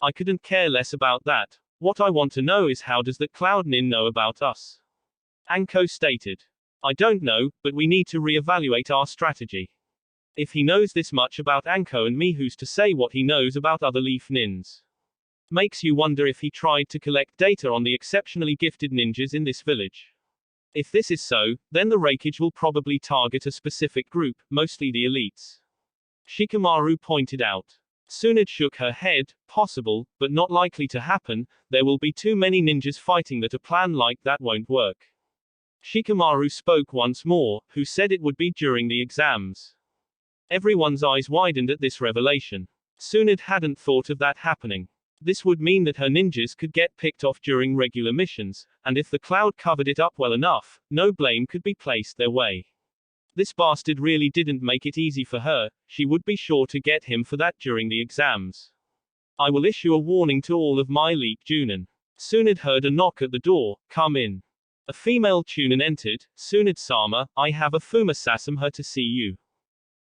I couldn't care less about that. What I want to know is how does that Cloud Nin know about us? Anko stated. I don't know, but we need to re-evaluate our strategy. If he knows this much about Anko and me, who's to say what he knows about other Leaf Nins? Makes you wonder if he tried to collect data on the exceptionally gifted ninjas in this village. If this is so, then the Raikage will probably target a specific group, mostly the elites. Shikamaru pointed out. Tsunade shook her head. Possible, but not likely to happen. There will be too many ninjas fighting that a plan like that won't work. Shikamaru spoke once more, who said it would be during the exams. Everyone's eyes widened at this revelation. Tsunade hadn't thought of that happening. This would mean that her ninjas could get picked off during regular missions, and if the cloud covered it up well enough, no blame could be placed their way. This bastard really didn't make it easy for her. She would be sure to get him for that during the exams. I will issue a warning to all of my elite Chunin. Tsunade heard a knock at the door. Come in. A female Chunin entered. Tsunade-sama, I have a Fuma Sasam her to see you.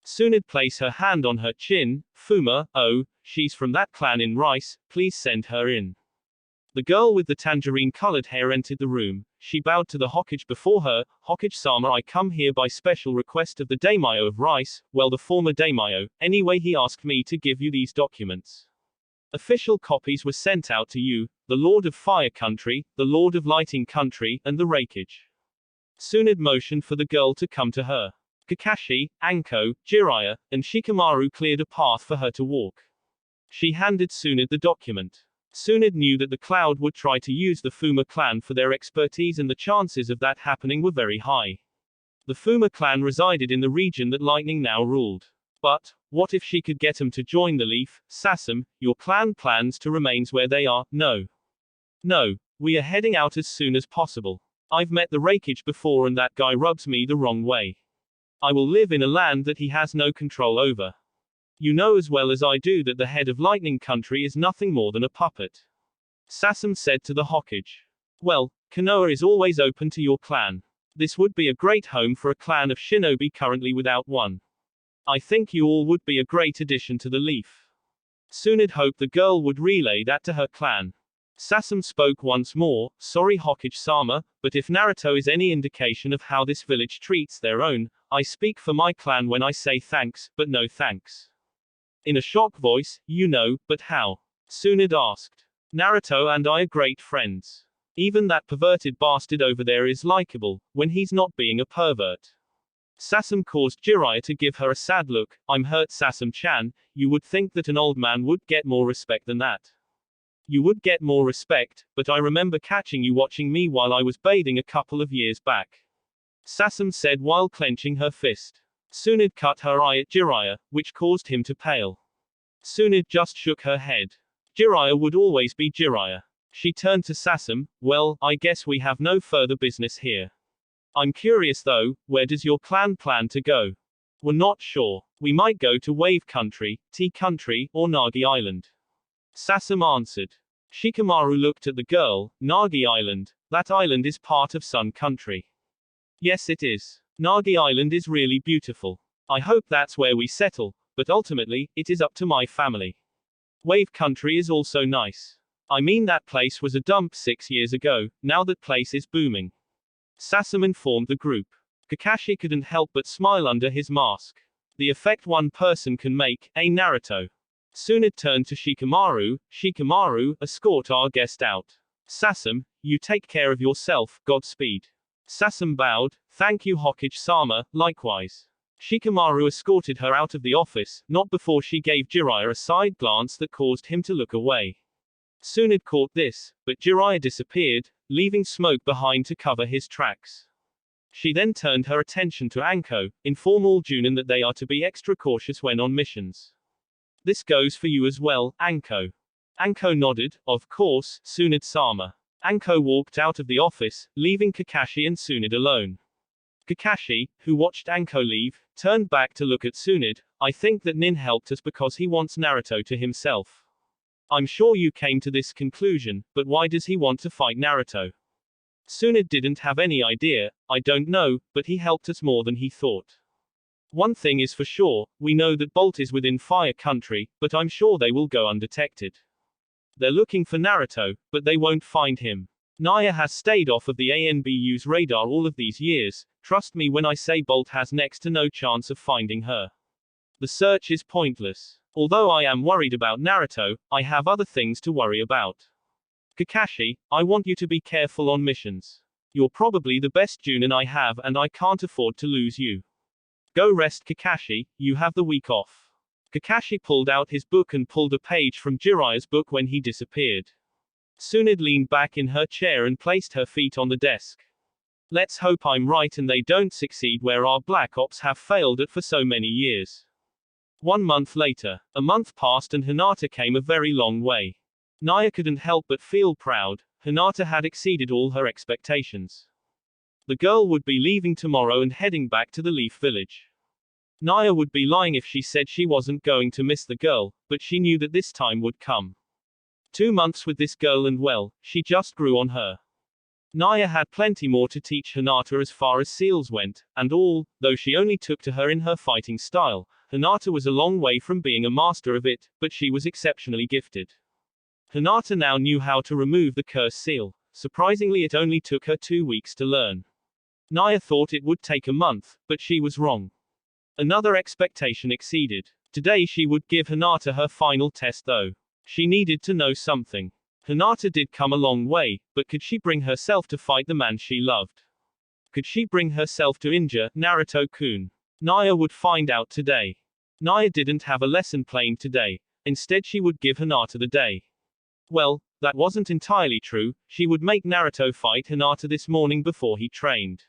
Tsunade placed her hand on her chin. Fuma, oh, she's from that clan in Rice, please send her in. The girl with the tangerine-colored hair entered the room. She bowed to the Hokage before her. Hokage-sama, I come here by special request of the daimyo of Rice, well, the former daimyo. Anyway, he asked me to give you these documents. Official copies were sent out to you, the Lord of Fire Country, the Lord of Lighting Country, and the Raikage. Tsunade motioned for the girl to come to her. Kakashi, Anko, Jiraiya, and Shikamaru cleared a path for her to walk. She handed Tsunade the document. Tsunade knew that the Cloud would try to use the Fuma clan for their expertise, and the chances of that happening were very high. The Fuma clan resided in the region that Lightning now ruled. But, what if she could get him to join the Leaf? Sasum, your clan plans to remain where they are? No. No, we are heading out as soon as possible. I've met the Raikage before and that guy rubs me the wrong way. I will live in a land that he has no control over. You know as well as I do that the head of Lightning Country is nothing more than a puppet. Sasum said to the Hokage. Well, Konoha is always open to your clan. This would be a great home for a clan of shinobi currently without one. I think you all would be a great addition to the Leaf. Tsunade hoped the girl would relay that to her clan. Sasum spoke once more, sorry Hokage-sama, but if Naruto is any indication of how this village treats their own, I speak for my clan when I say thanks, but no thanks. In a shocked voice, you know, but how? Tsunade asked. Naruto and I are great friends. Even that perverted bastard over there is likable, when he's not being a pervert. Sasum caused Jiraiya to give her a sad look. I'm hurt, Sasum-chan, you would think that an old man would get more respect than that. You would get more respect, but I remember catching you watching me while I was bathing a couple of years back. Sasum said while clenching her fist. Tsunade cut her eye at Jiraiya, which caused him to pale. Tsunade just shook her head. Jiraiya would always be Jiraiya. She turned to Sasum, well, I guess we have no further business here. I'm curious though, where does your clan plan to go? We're not sure. We might go to Wave Country, Tea Country, or Nagi Island. Sasum answered. Shikamaru looked at the girl. Nagi Island, that island is part of Sun Country. Yes it is. Nagi Island is really beautiful. I hope that's where we settle, but ultimately, it is up to my family. Wave Country is also nice. I mean that place was a dump 6 years ago, now that place is booming. Sasum informed the group. Kakashi couldn't help but smile under his mask. The effect one person can make, eh Naruto? Tsunade turned to Shikamaru. Shikamaru, escort our guest out. Sasum, you take care of yourself, Godspeed. Sasum bowed, thank you Hokage-sama, likewise. Shikamaru escorted her out of the office, not before she gave Jiraiya a side glance that caused him to look away. Tsunade caught this, but Jiraiya disappeared, leaving smoke behind to cover his tracks. She then turned her attention to Anko, inform all Junin that they are to be extra cautious when on missions. This goes for you as well, Anko. Anko nodded, of course, Tsunade-sama. Anko walked out of the office, leaving Kakashi and Tsunade alone. Kakashi, who watched Anko leave, turned back to look at Tsunade. I think that Nin helped us because he wants Naruto to himself. I'm sure you came to this conclusion, but why does he want to fight Naruto? Tsunade didn't have any idea, I don't know, but he helped us more than he thought. One thing is for sure, we know that Bolt is within Fire Country, but I'm sure they will go undetected. They're looking for Naruto, but they won't find him. Naya has stayed off of the ANBU's radar all of these years, trust me when I say Bolt has next to no chance of finding her. The search is pointless. Although I am worried about Naruto, I have other things to worry about. Kakashi, I want you to be careful on missions. You're probably the best Junin I have and I can't afford to lose you. Go rest Kakashi, you have the week off. Kakashi pulled out his book and pulled a page from Jiraiya's book when he disappeared. Tsunade leaned back in her chair and placed her feet on the desk. Let's hope I'm right and they don't succeed where our Black Ops have failed at for so many years. 1 month later, a month passed and Hinata came a very long way. Naya couldn't help but feel proud. Hinata had exceeded all her expectations. The girl would be leaving tomorrow and heading back to the Leaf Village. Naya would be lying if she said she wasn't going to miss the girl, but she knew that this time would come. 2 months with this girl and well, she just grew on her. Naya had plenty more to teach Hinata as far as seals went, and all, though she only took to her in her fighting style, Hinata was a long way from being a master of it, but she was exceptionally gifted. Hinata now knew how to remove the curse seal. Surprisingly, it only took her 2 weeks to learn. Naya thought it would take a month, but she was wrong. Another expectation exceeded. Today she would give Hinata her final test though. She needed to know something. Hinata did come a long way, but could she bring herself to fight the man she loved? Could she bring herself to injure Naruto-kun? Naya would find out today. Naya didn't have a lesson planned today. Instead she would give Hinata the day. Well, that wasn't entirely true. She would make Naruto fight Hinata this morning before he trained.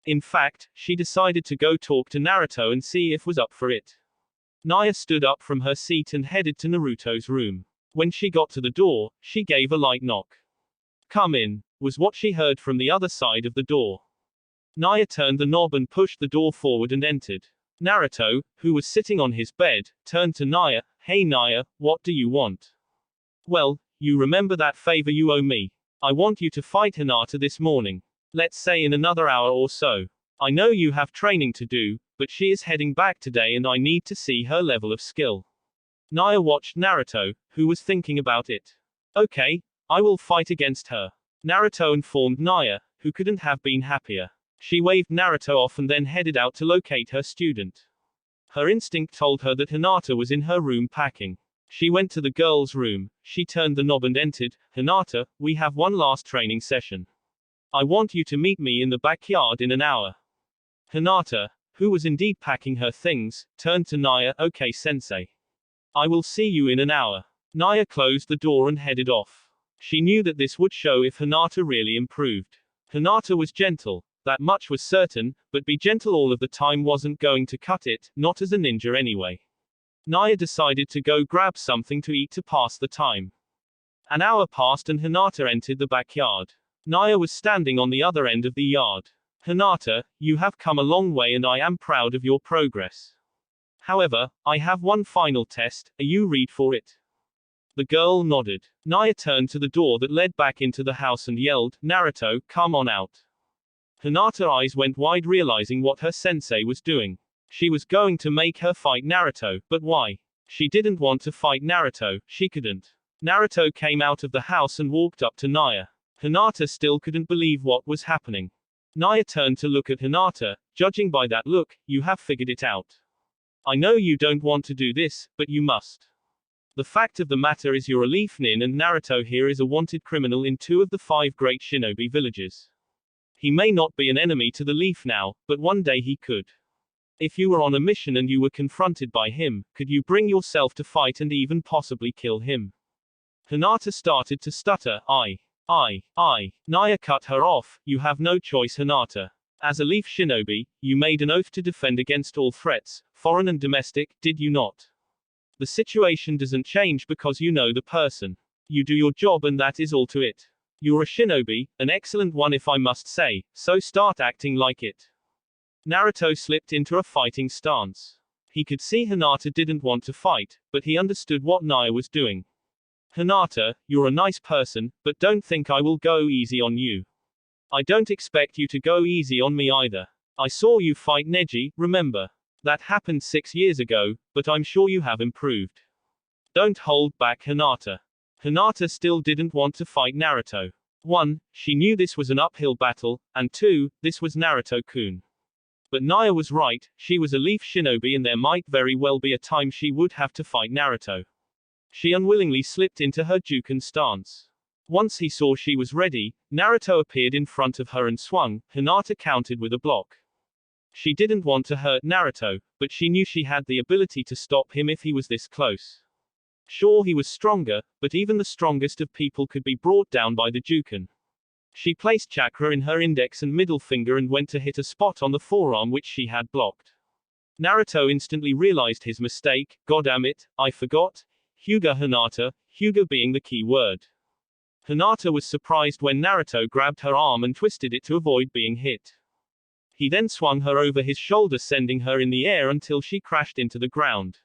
In fact, she decided to go talk to Naruto and see if was up for it. Naya stood up from her seat and headed to Naruto's room. When she got to the door, she gave a light knock. "Come in," was what she heard from the other side of the door. Naya turned the knob and pushed the door forward and entered. Naruto, who was sitting on his bed, turned to Naya. "Hey Naya, what do you want?" "Well, you remember that favor you owe me. I want you to fight Hinata this morning. Let's say in another hour or so. I know you have training to do, but she is heading back today and I need to see her level of skill." Naya watched Naruto, who was thinking about it. "Okay, I will fight against her." Naruto informed Naya, who couldn't have been happier. She waved Naruto off and then headed out to locate her student. Her instinct told her that Hinata was in her room packing. She went to the girl's room, she turned the knob and entered. "Hinata, we have one last training session. I want you to meet me in the backyard in an hour." Hinata, who was indeed packing her things, turned to Naya. "Okay sensei. I will see you in an hour." Naya closed the door and headed off. She knew that this would show if Hinata really improved. Hinata was gentle, that much was certain, but be gentle all of the time wasn't going to cut it, not as a ninja anyway. Naya decided to go grab something to eat to pass the time. An hour passed and Hinata entered the backyard. Naya was standing on the other end of the yard. "Hinata, you have come a long way and I am proud of your progress. However, I have one final test. Are you ready for it?" The girl nodded. Naya turned to the door that led back into the house and yelled, "Naruto, come on out." Hinata's eyes went wide realizing what her sensei was doing. She was going to make her fight Naruto, but why? She didn't want to fight Naruto, she couldn't. Naruto came out of the house and walked up to Naya. Hinata still couldn't believe what was happening. Naya turned to look at Hinata. "Judging by that look, you have figured it out. I know you don't want to do this, but you must. The fact of the matter is you're a Leaf Nin and Naruto here is a wanted criminal in 2 of the 5 great shinobi villages. He may not be an enemy to the Leaf now, but one day he could. If you were on a mission and you were confronted by him, could you bring yourself to fight and even possibly kill him?" Hinata started to stutter. I. Naya cut her off. "You have no choice Hinata. As a Leaf Shinobi, you made an oath to defend against all threats, foreign and domestic, did you not? The situation doesn't change because you know the person. You do your job and that is all to it. You're a shinobi, an excellent one if I must say, so start acting like it." Naruto slipped into a fighting stance. He could see Hinata didn't want to fight, but he understood what Naya was doing. "Hinata, you're a nice person, but don't think I will go easy on you. I don't expect you to go easy on me either. I saw you fight Neji, remember? That happened 6 years ago, but I'm sure you have improved. Don't hold back Hinata." Hinata still didn't want to fight Naruto. 1. She knew this was an uphill battle, and 2. This was Naruto-kun. But Naya was right, she was a Leaf Shinobi and there might very well be a time she would have to fight Naruto. She unwillingly slipped into her Juken stance. Once he saw she was ready, Naruto appeared in front of her and swung. Hinata countered with a block. She didn't want to hurt Naruto, but she knew she had the ability to stop him if he was this close. Sure, he was stronger, but even the strongest of people could be brought down by the Juken. She placed chakra in her index and middle finger and went to hit a spot on the forearm which she had blocked. Naruto instantly realized his mistake. Goddammit, I forgot. Hyuga Hinata, Hyuga being the key word. Hinata was surprised when Naruto grabbed her arm and twisted it to avoid being hit. He then swung her over his shoulder sending her in the air until she crashed into the ground.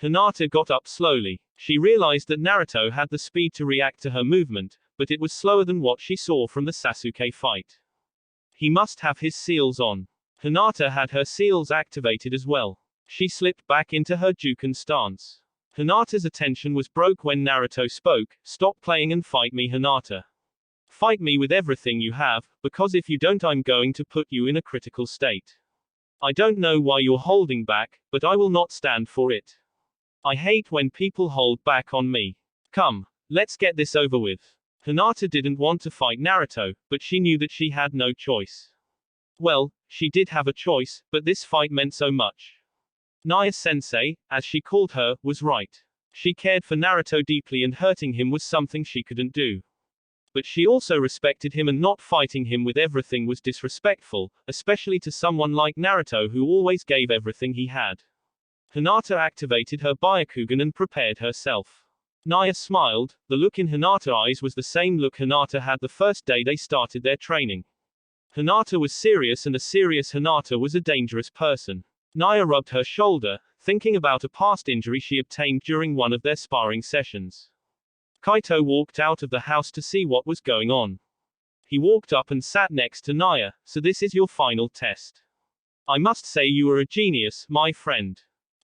Hinata got up slowly. She realized that Naruto had the speed to react to her movement, but it was slower than what she saw from the Sasuke fight. He must have his seals on. Hinata had her seals activated as well. She slipped back into her Juken stance. Hinata's attention was broke when Naruto spoke. Stop playing and fight me, Hinata. Fight me with everything you have, because if you don't I'm going to put you in a critical state. I don't know why you're holding back, but I will not stand for it. I hate when people hold back on me. Come, let's get this over with. Hinata didn't want to fight Naruto, but she knew that she had no choice. Well, she did have a choice, but this fight meant so much. Naya-sensei, as she called her, was right. She cared for Naruto deeply and hurting him was something she couldn't do. But she also respected him and not fighting him with everything was disrespectful, especially to someone like Naruto who always gave everything he had. Hinata activated her Byakugan and prepared herself. Naya smiled. The look in Hinata's eyes was the same look Hinata had the first day they started their training. Hinata was serious and a serious Hinata was a dangerous person. Naya rubbed her shoulder, thinking about a past injury she obtained during one of their sparring sessions. Kaito walked out of the house to see what was going on. He walked up and sat next to Naya. So this is your final test. I must say you are a genius, my friend.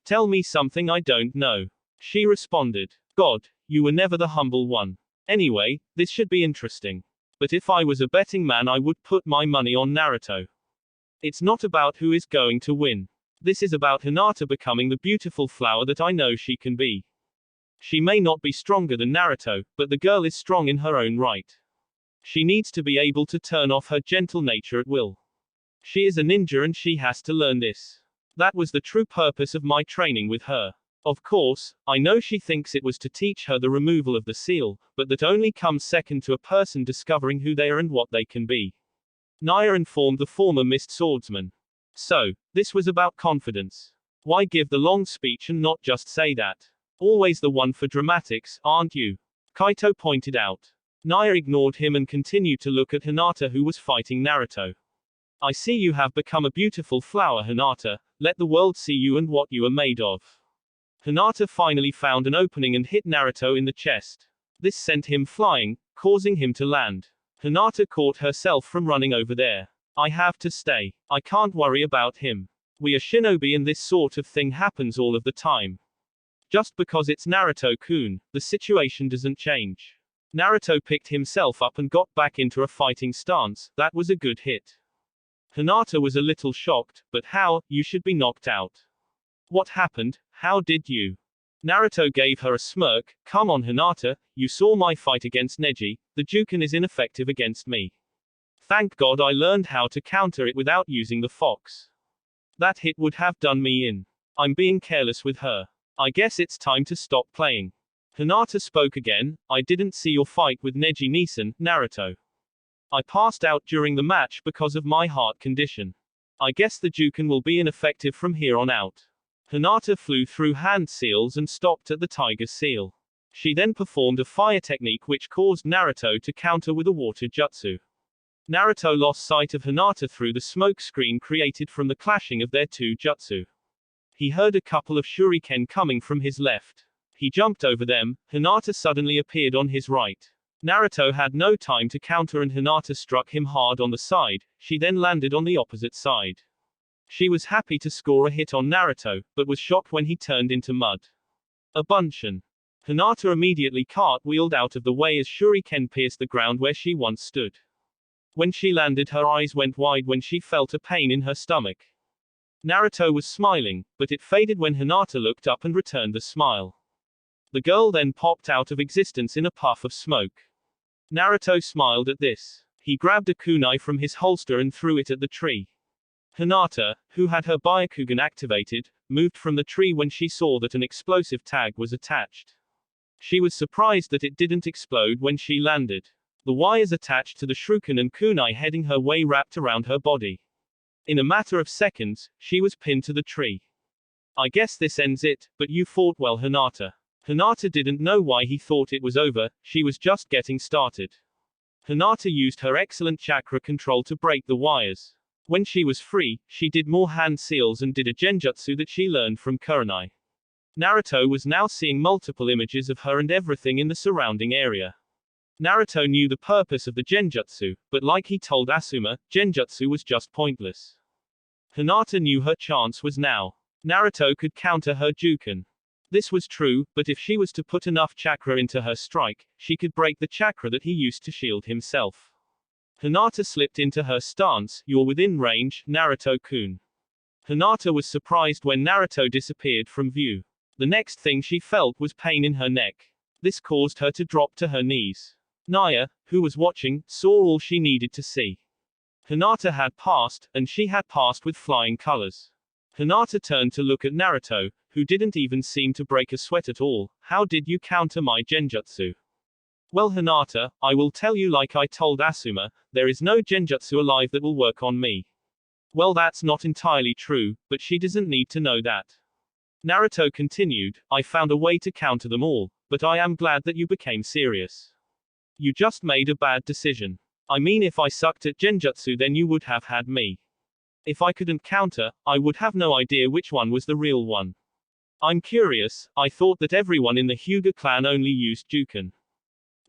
Tell me something I don't know. She responded. God, you were never the humble one. Anyway, this should be interesting. But if I was a betting man I would put my money on Naruto. It's not about who is going to win. This is about Hinata becoming the beautiful flower that I know she can be. She may not be stronger than Naruto, but the girl is strong in her own right. She needs to be able to turn off her gentle nature at will. She is a ninja and she has to learn this. That was the true purpose of my training with her. Of course, I know she thinks it was to teach her the removal of the seal, but that only comes second to a person discovering who they are and what they can be. Naya informed the former missed swordsman. So, this was about confidence. Why give the long speech and not just say that? Always the one for dramatics, aren't you? Kaito pointed out. Naya ignored him and continued to look at Hinata who was fighting Naruto. I see you have become a beautiful flower, Hinata. Let the world see you and what you are made of. Hinata finally found an opening and hit Naruto in the chest. This sent him flying, causing him to land. Hinata caught herself from running over there. I have to stay. I can't worry about him. We are shinobi and this sort of thing happens all of the time. Just because it's Naruto-kun, the situation doesn't change. Naruto picked himself up and got back into a fighting stance. That was a good hit. Hinata was a little shocked, but how? You should be knocked out. What happened? How did you? Naruto gave her a smirk. Come on, Hinata, you saw my fight against Neji. The Juken is ineffective against me. Thank God I learned how to counter it without using the fox. That hit would have done me in. I'm being careless with her. I guess it's time to stop playing. Hinata spoke again. I didn't see your fight with Neji-Nisan, Naruto. I passed out during the match because of my heart condition. I guess the Juken will be ineffective from here on out. Hinata flew through hand seals and stopped at the tiger seal. She then performed a fire technique which caused Naruto to counter with a water jutsu. Naruto lost sight of Hinata through the smoke screen created from the clashing of their two jutsu. He heard a couple of shuriken coming from his left. He jumped over them. Hinata suddenly appeared on his right. Naruto had no time to counter and Hinata struck him hard on the side. She then landed on the opposite side. She was happy to score a hit on Naruto, but was shocked when he turned into mud. A bunshin. Hinata immediately cartwheeled out of the way as shuriken pierced the ground where she once stood. When she landed, her eyes went wide when she felt a pain in her stomach. Naruto was smiling, but it faded when Hinata looked up and returned the smile. The girl then popped out of existence in a puff of smoke. Naruto smiled at this. He grabbed a kunai from his holster and threw it at the tree. Hinata, who had her Byakugan activated, moved from the tree when she saw that an explosive tag was attached. She was surprised that it didn't explode when she landed. The wires attached to the shuriken and kunai heading her way wrapped around her body. In a matter of seconds, she was pinned to the tree. I guess this ends it, but you fought well, Hinata. Hinata didn't know why he thought it was over, she was just getting started. Hinata used her excellent chakra control to break the wires. When she was free, she did more hand seals and did a genjutsu that she learned from Kurenai. Naruto was now seeing multiple images of her and everything in the surrounding area. Naruto knew the purpose of the genjutsu, but like he told Asuma, genjutsu was just pointless. Hinata knew her chance was now. Naruto could counter her Juken. This was true, but if she was to put enough chakra into her strike, she could break the chakra that he used to shield himself. Hinata slipped into her stance. You're within range, Naruto-kun. Hinata was surprised when Naruto disappeared from view. The next thing she felt was pain in her neck. This caused her to drop to her knees. Naya, who was watching, saw all she needed to see. Hinata had passed, and she had passed with flying colors. Hinata turned to look at Naruto, who didn't even seem to break a sweat at all. How did you counter my genjutsu? Well, Hinata, I will tell you like I told Asuma, there is no genjutsu alive that will work on me. Well, that's not entirely true, but she doesn't need to know that. Naruto continued, I found a way to counter them all, but I am glad that you became serious. You just made a bad decision. I mean, if I sucked at genjutsu, then you would have had me. If I couldn't counter, I would have no idea which one was the real one. I'm curious, I thought that everyone in the Hyuga clan only used Juken.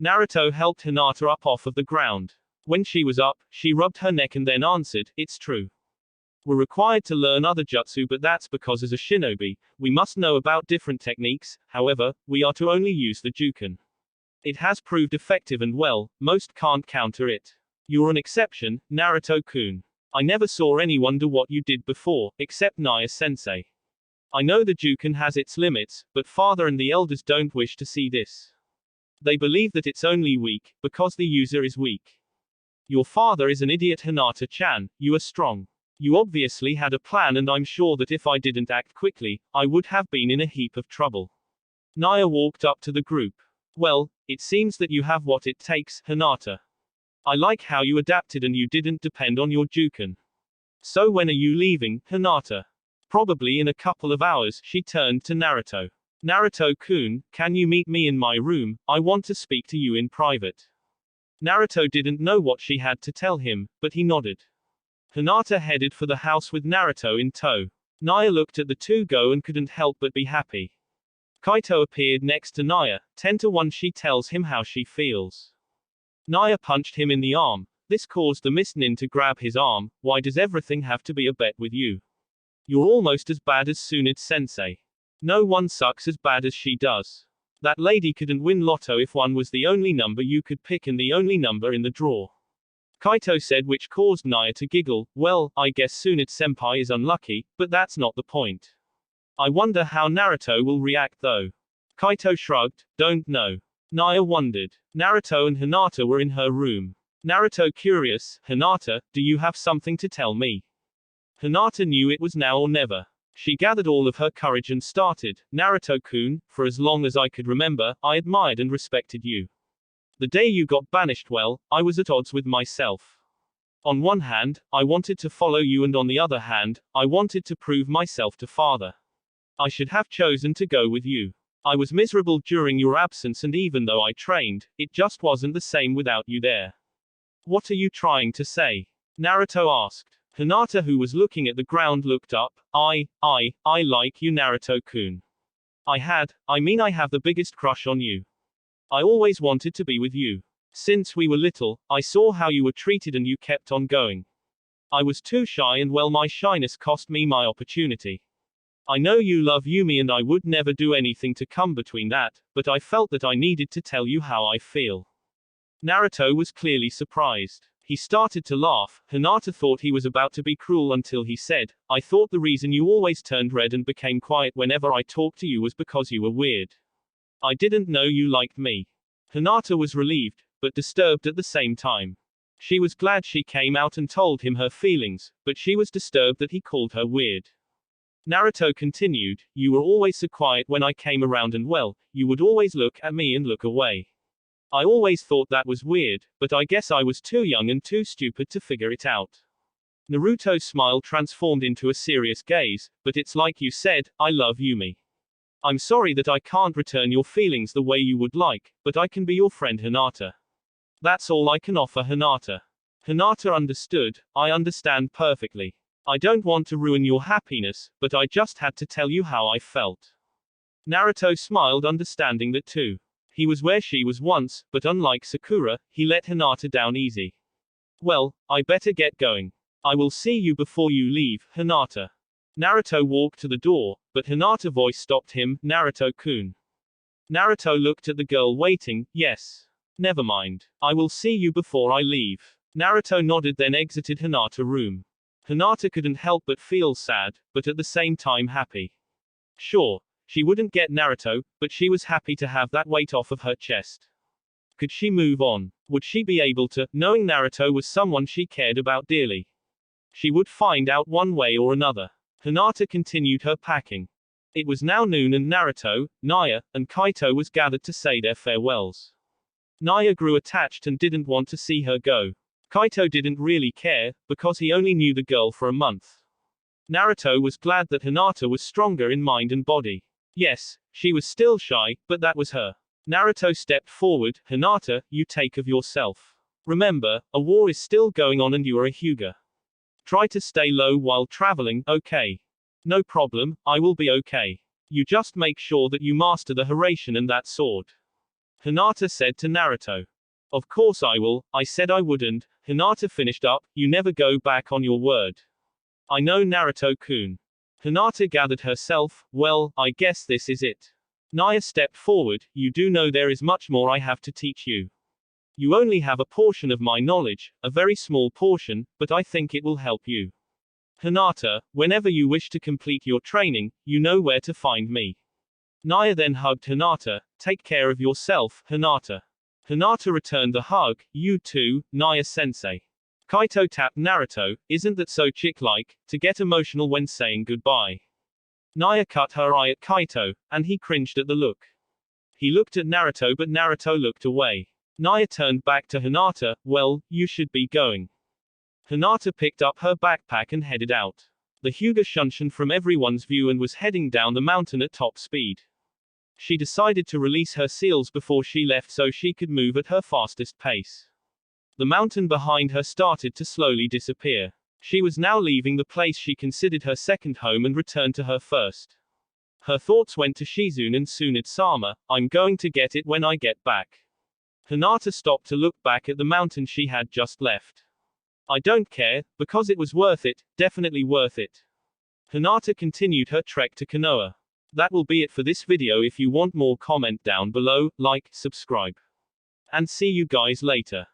Naruto helped Hinata up off of the ground. When she was up, she rubbed her neck and then answered, it's true. We're required to learn other jutsu, but that's because as a shinobi, we must know about different techniques. However, we are to only use the Juken. It has proved effective and well, most can't counter it. You're an exception, Naruto-kun. I never saw anyone do what you did before, except Naya-sensei. I know the Juken has its limits, but father and the elders don't wish to see this. They believe that it's only weak, because the user is weak. Your father is an idiot, Hinata-chan, you are strong. You obviously had a plan, and I'm sure that if I didn't act quickly, I would have been in a heap of trouble. Naya walked up to the group. Well, it seems that you have what it takes, Hinata. I like how you adapted and you didn't depend on your Juken. So when are you leaving, Hinata? Probably in a couple of hours. She turned to Naruto. Naruto-kun, can you meet me in my room? I want to speak to you in private. Naruto didn't know what she had to tell him, but he nodded. Hinata headed for the house with Naruto in tow. Naya looked at the two go and couldn't help but be happy. Kaito appeared next to Naya. 10-1 she tells him how she feels. Naya punched him in the arm. This caused the Mist Nin to grab his arm. Why does everything have to be a bet with you? You're almost as bad as Tsunade-sensei. No one sucks as bad as she does. That lady couldn't win lotto if one was the only number you could pick and the only number in the draw. Kaito said, which caused Naya to giggle. Well, I guess Tsunade-senpai is unlucky, but that's not the point. I wonder how Naruto will react though. Kaito shrugged, don't know. Naya wondered. Naruto and Hinata were in her room. Naruto curious, Hinata, do you have something to tell me? Hinata knew it was now or never. She gathered all of her courage and started, Naruto-kun, for as long as I could remember, I admired and respected you. The day you got banished, well, I was at odds with myself. On one hand, I wanted to follow you, and on the other hand, I wanted to prove myself to father. I should have chosen to go with you. I was miserable during your absence, and even though I trained, it just wasn't the same without you there. What are you trying to say? Naruto asked. Hinata, who was looking at the ground, looked up. I like you, Naruto-kun. I have the biggest crush on you. I always wanted to be with you. Since we were little, I saw how you were treated and you kept on going. I was too shy, and well, my shyness cost me my opportunity. I know you love Yumi and I would never do anything to come between that, but I felt that I needed to tell you how I feel. Naruto was clearly surprised. He started to laugh. Hinata thought he was about to be cruel until he said, I thought the reason you always turned red and became quiet whenever I talked to you was because you were weird. I didn't know you liked me. Hinata was relieved, but disturbed at the same time. She was glad she came out and told him her feelings, but she was disturbed that he called her weird. Naruto continued, you were always so quiet when I came around, and well, you would always look at me and look away. I always thought that was weird, but I guess I was too young and too stupid to figure it out. Naruto's smile transformed into a serious gaze, but it's like you said, I love Yumi. I'm sorry that I can't return your feelings the way you would like, but I can be your friend Hinata. That's all I can offer Hinata. Hinata understood, I understand perfectly. I don't want to ruin your happiness, but I just had to tell you how I felt. Naruto smiled, understanding that too. He was where she was once, but unlike Sakura, he let Hinata down easy. Well, I better get going. I will see you before you leave, Hinata. Naruto walked to the door, but Hinata's voice stopped him. Naruto-kun. Naruto looked at the girl waiting. Yes. Never mind. I will see you before I leave. Naruto nodded, then exited Hinata's room. Hinata couldn't help but feel sad, but at the same time happy. Sure, she wouldn't get Naruto, but she was happy to have that weight off of her chest. Could she move on? Would she be able to, knowing Naruto was someone she cared about dearly? She would find out one way or another. Hinata continued her packing. It was now noon and Naruto, Naya, and Kaito was gathered to say their farewells. Naya grew attached and didn't want to see her go. Kaito didn't really care, because he only knew the girl for a month. Naruto was glad that Hinata was stronger in mind and body. Yes, she was still shy, but that was her. Naruto stepped forward. Hinata, you take of yourself. Remember, a war is still going on and you are a Hyuga. Try to stay low while traveling, okay? No problem, I will be okay. You just make sure that you master the Hiraishin and that sword. Hinata said to Naruto. Of course I will, I said I wouldn't. Hinata finished up, you never go back on your word. I know Naruto-kun. Hinata gathered herself, well, I guess this is it. Naya stepped forward, you do know there is much more I have to teach you. You only have a portion of my knowledge, a very small portion, but I think it will help you. Hinata, whenever you wish to complete your training, you know where to find me. Naya then hugged Hinata, take care of yourself, Hinata. Hinata returned the hug, you too, Naya-sensei. Kaito tapped Naruto, isn't that so chick-like, to get emotional when saying goodbye? Naya cut her eye at Kaito, and he cringed at the look. He looked at Naruto but Naruto looked away. Naya turned back to Hinata, well, you should be going. Hinata picked up her backpack and headed out. The Hyuga shunshin from everyone's view and was heading down the mountain at top speed. She decided to release her seals before she left so she could move at her fastest pace. The mountain behind her started to slowly disappear. She was now leaving the place she considered her second home and returned to her first. Her thoughts went to Shizune and Tsunade-sama, I'm going to get it when I get back. Hinata stopped to look back at the mountain she had just left. I don't care, because it was worth it, definitely worth it. Hinata continued her trek to Konoha. That will be it for this video. If you want more, comment down below, like, subscribe. And see you guys later.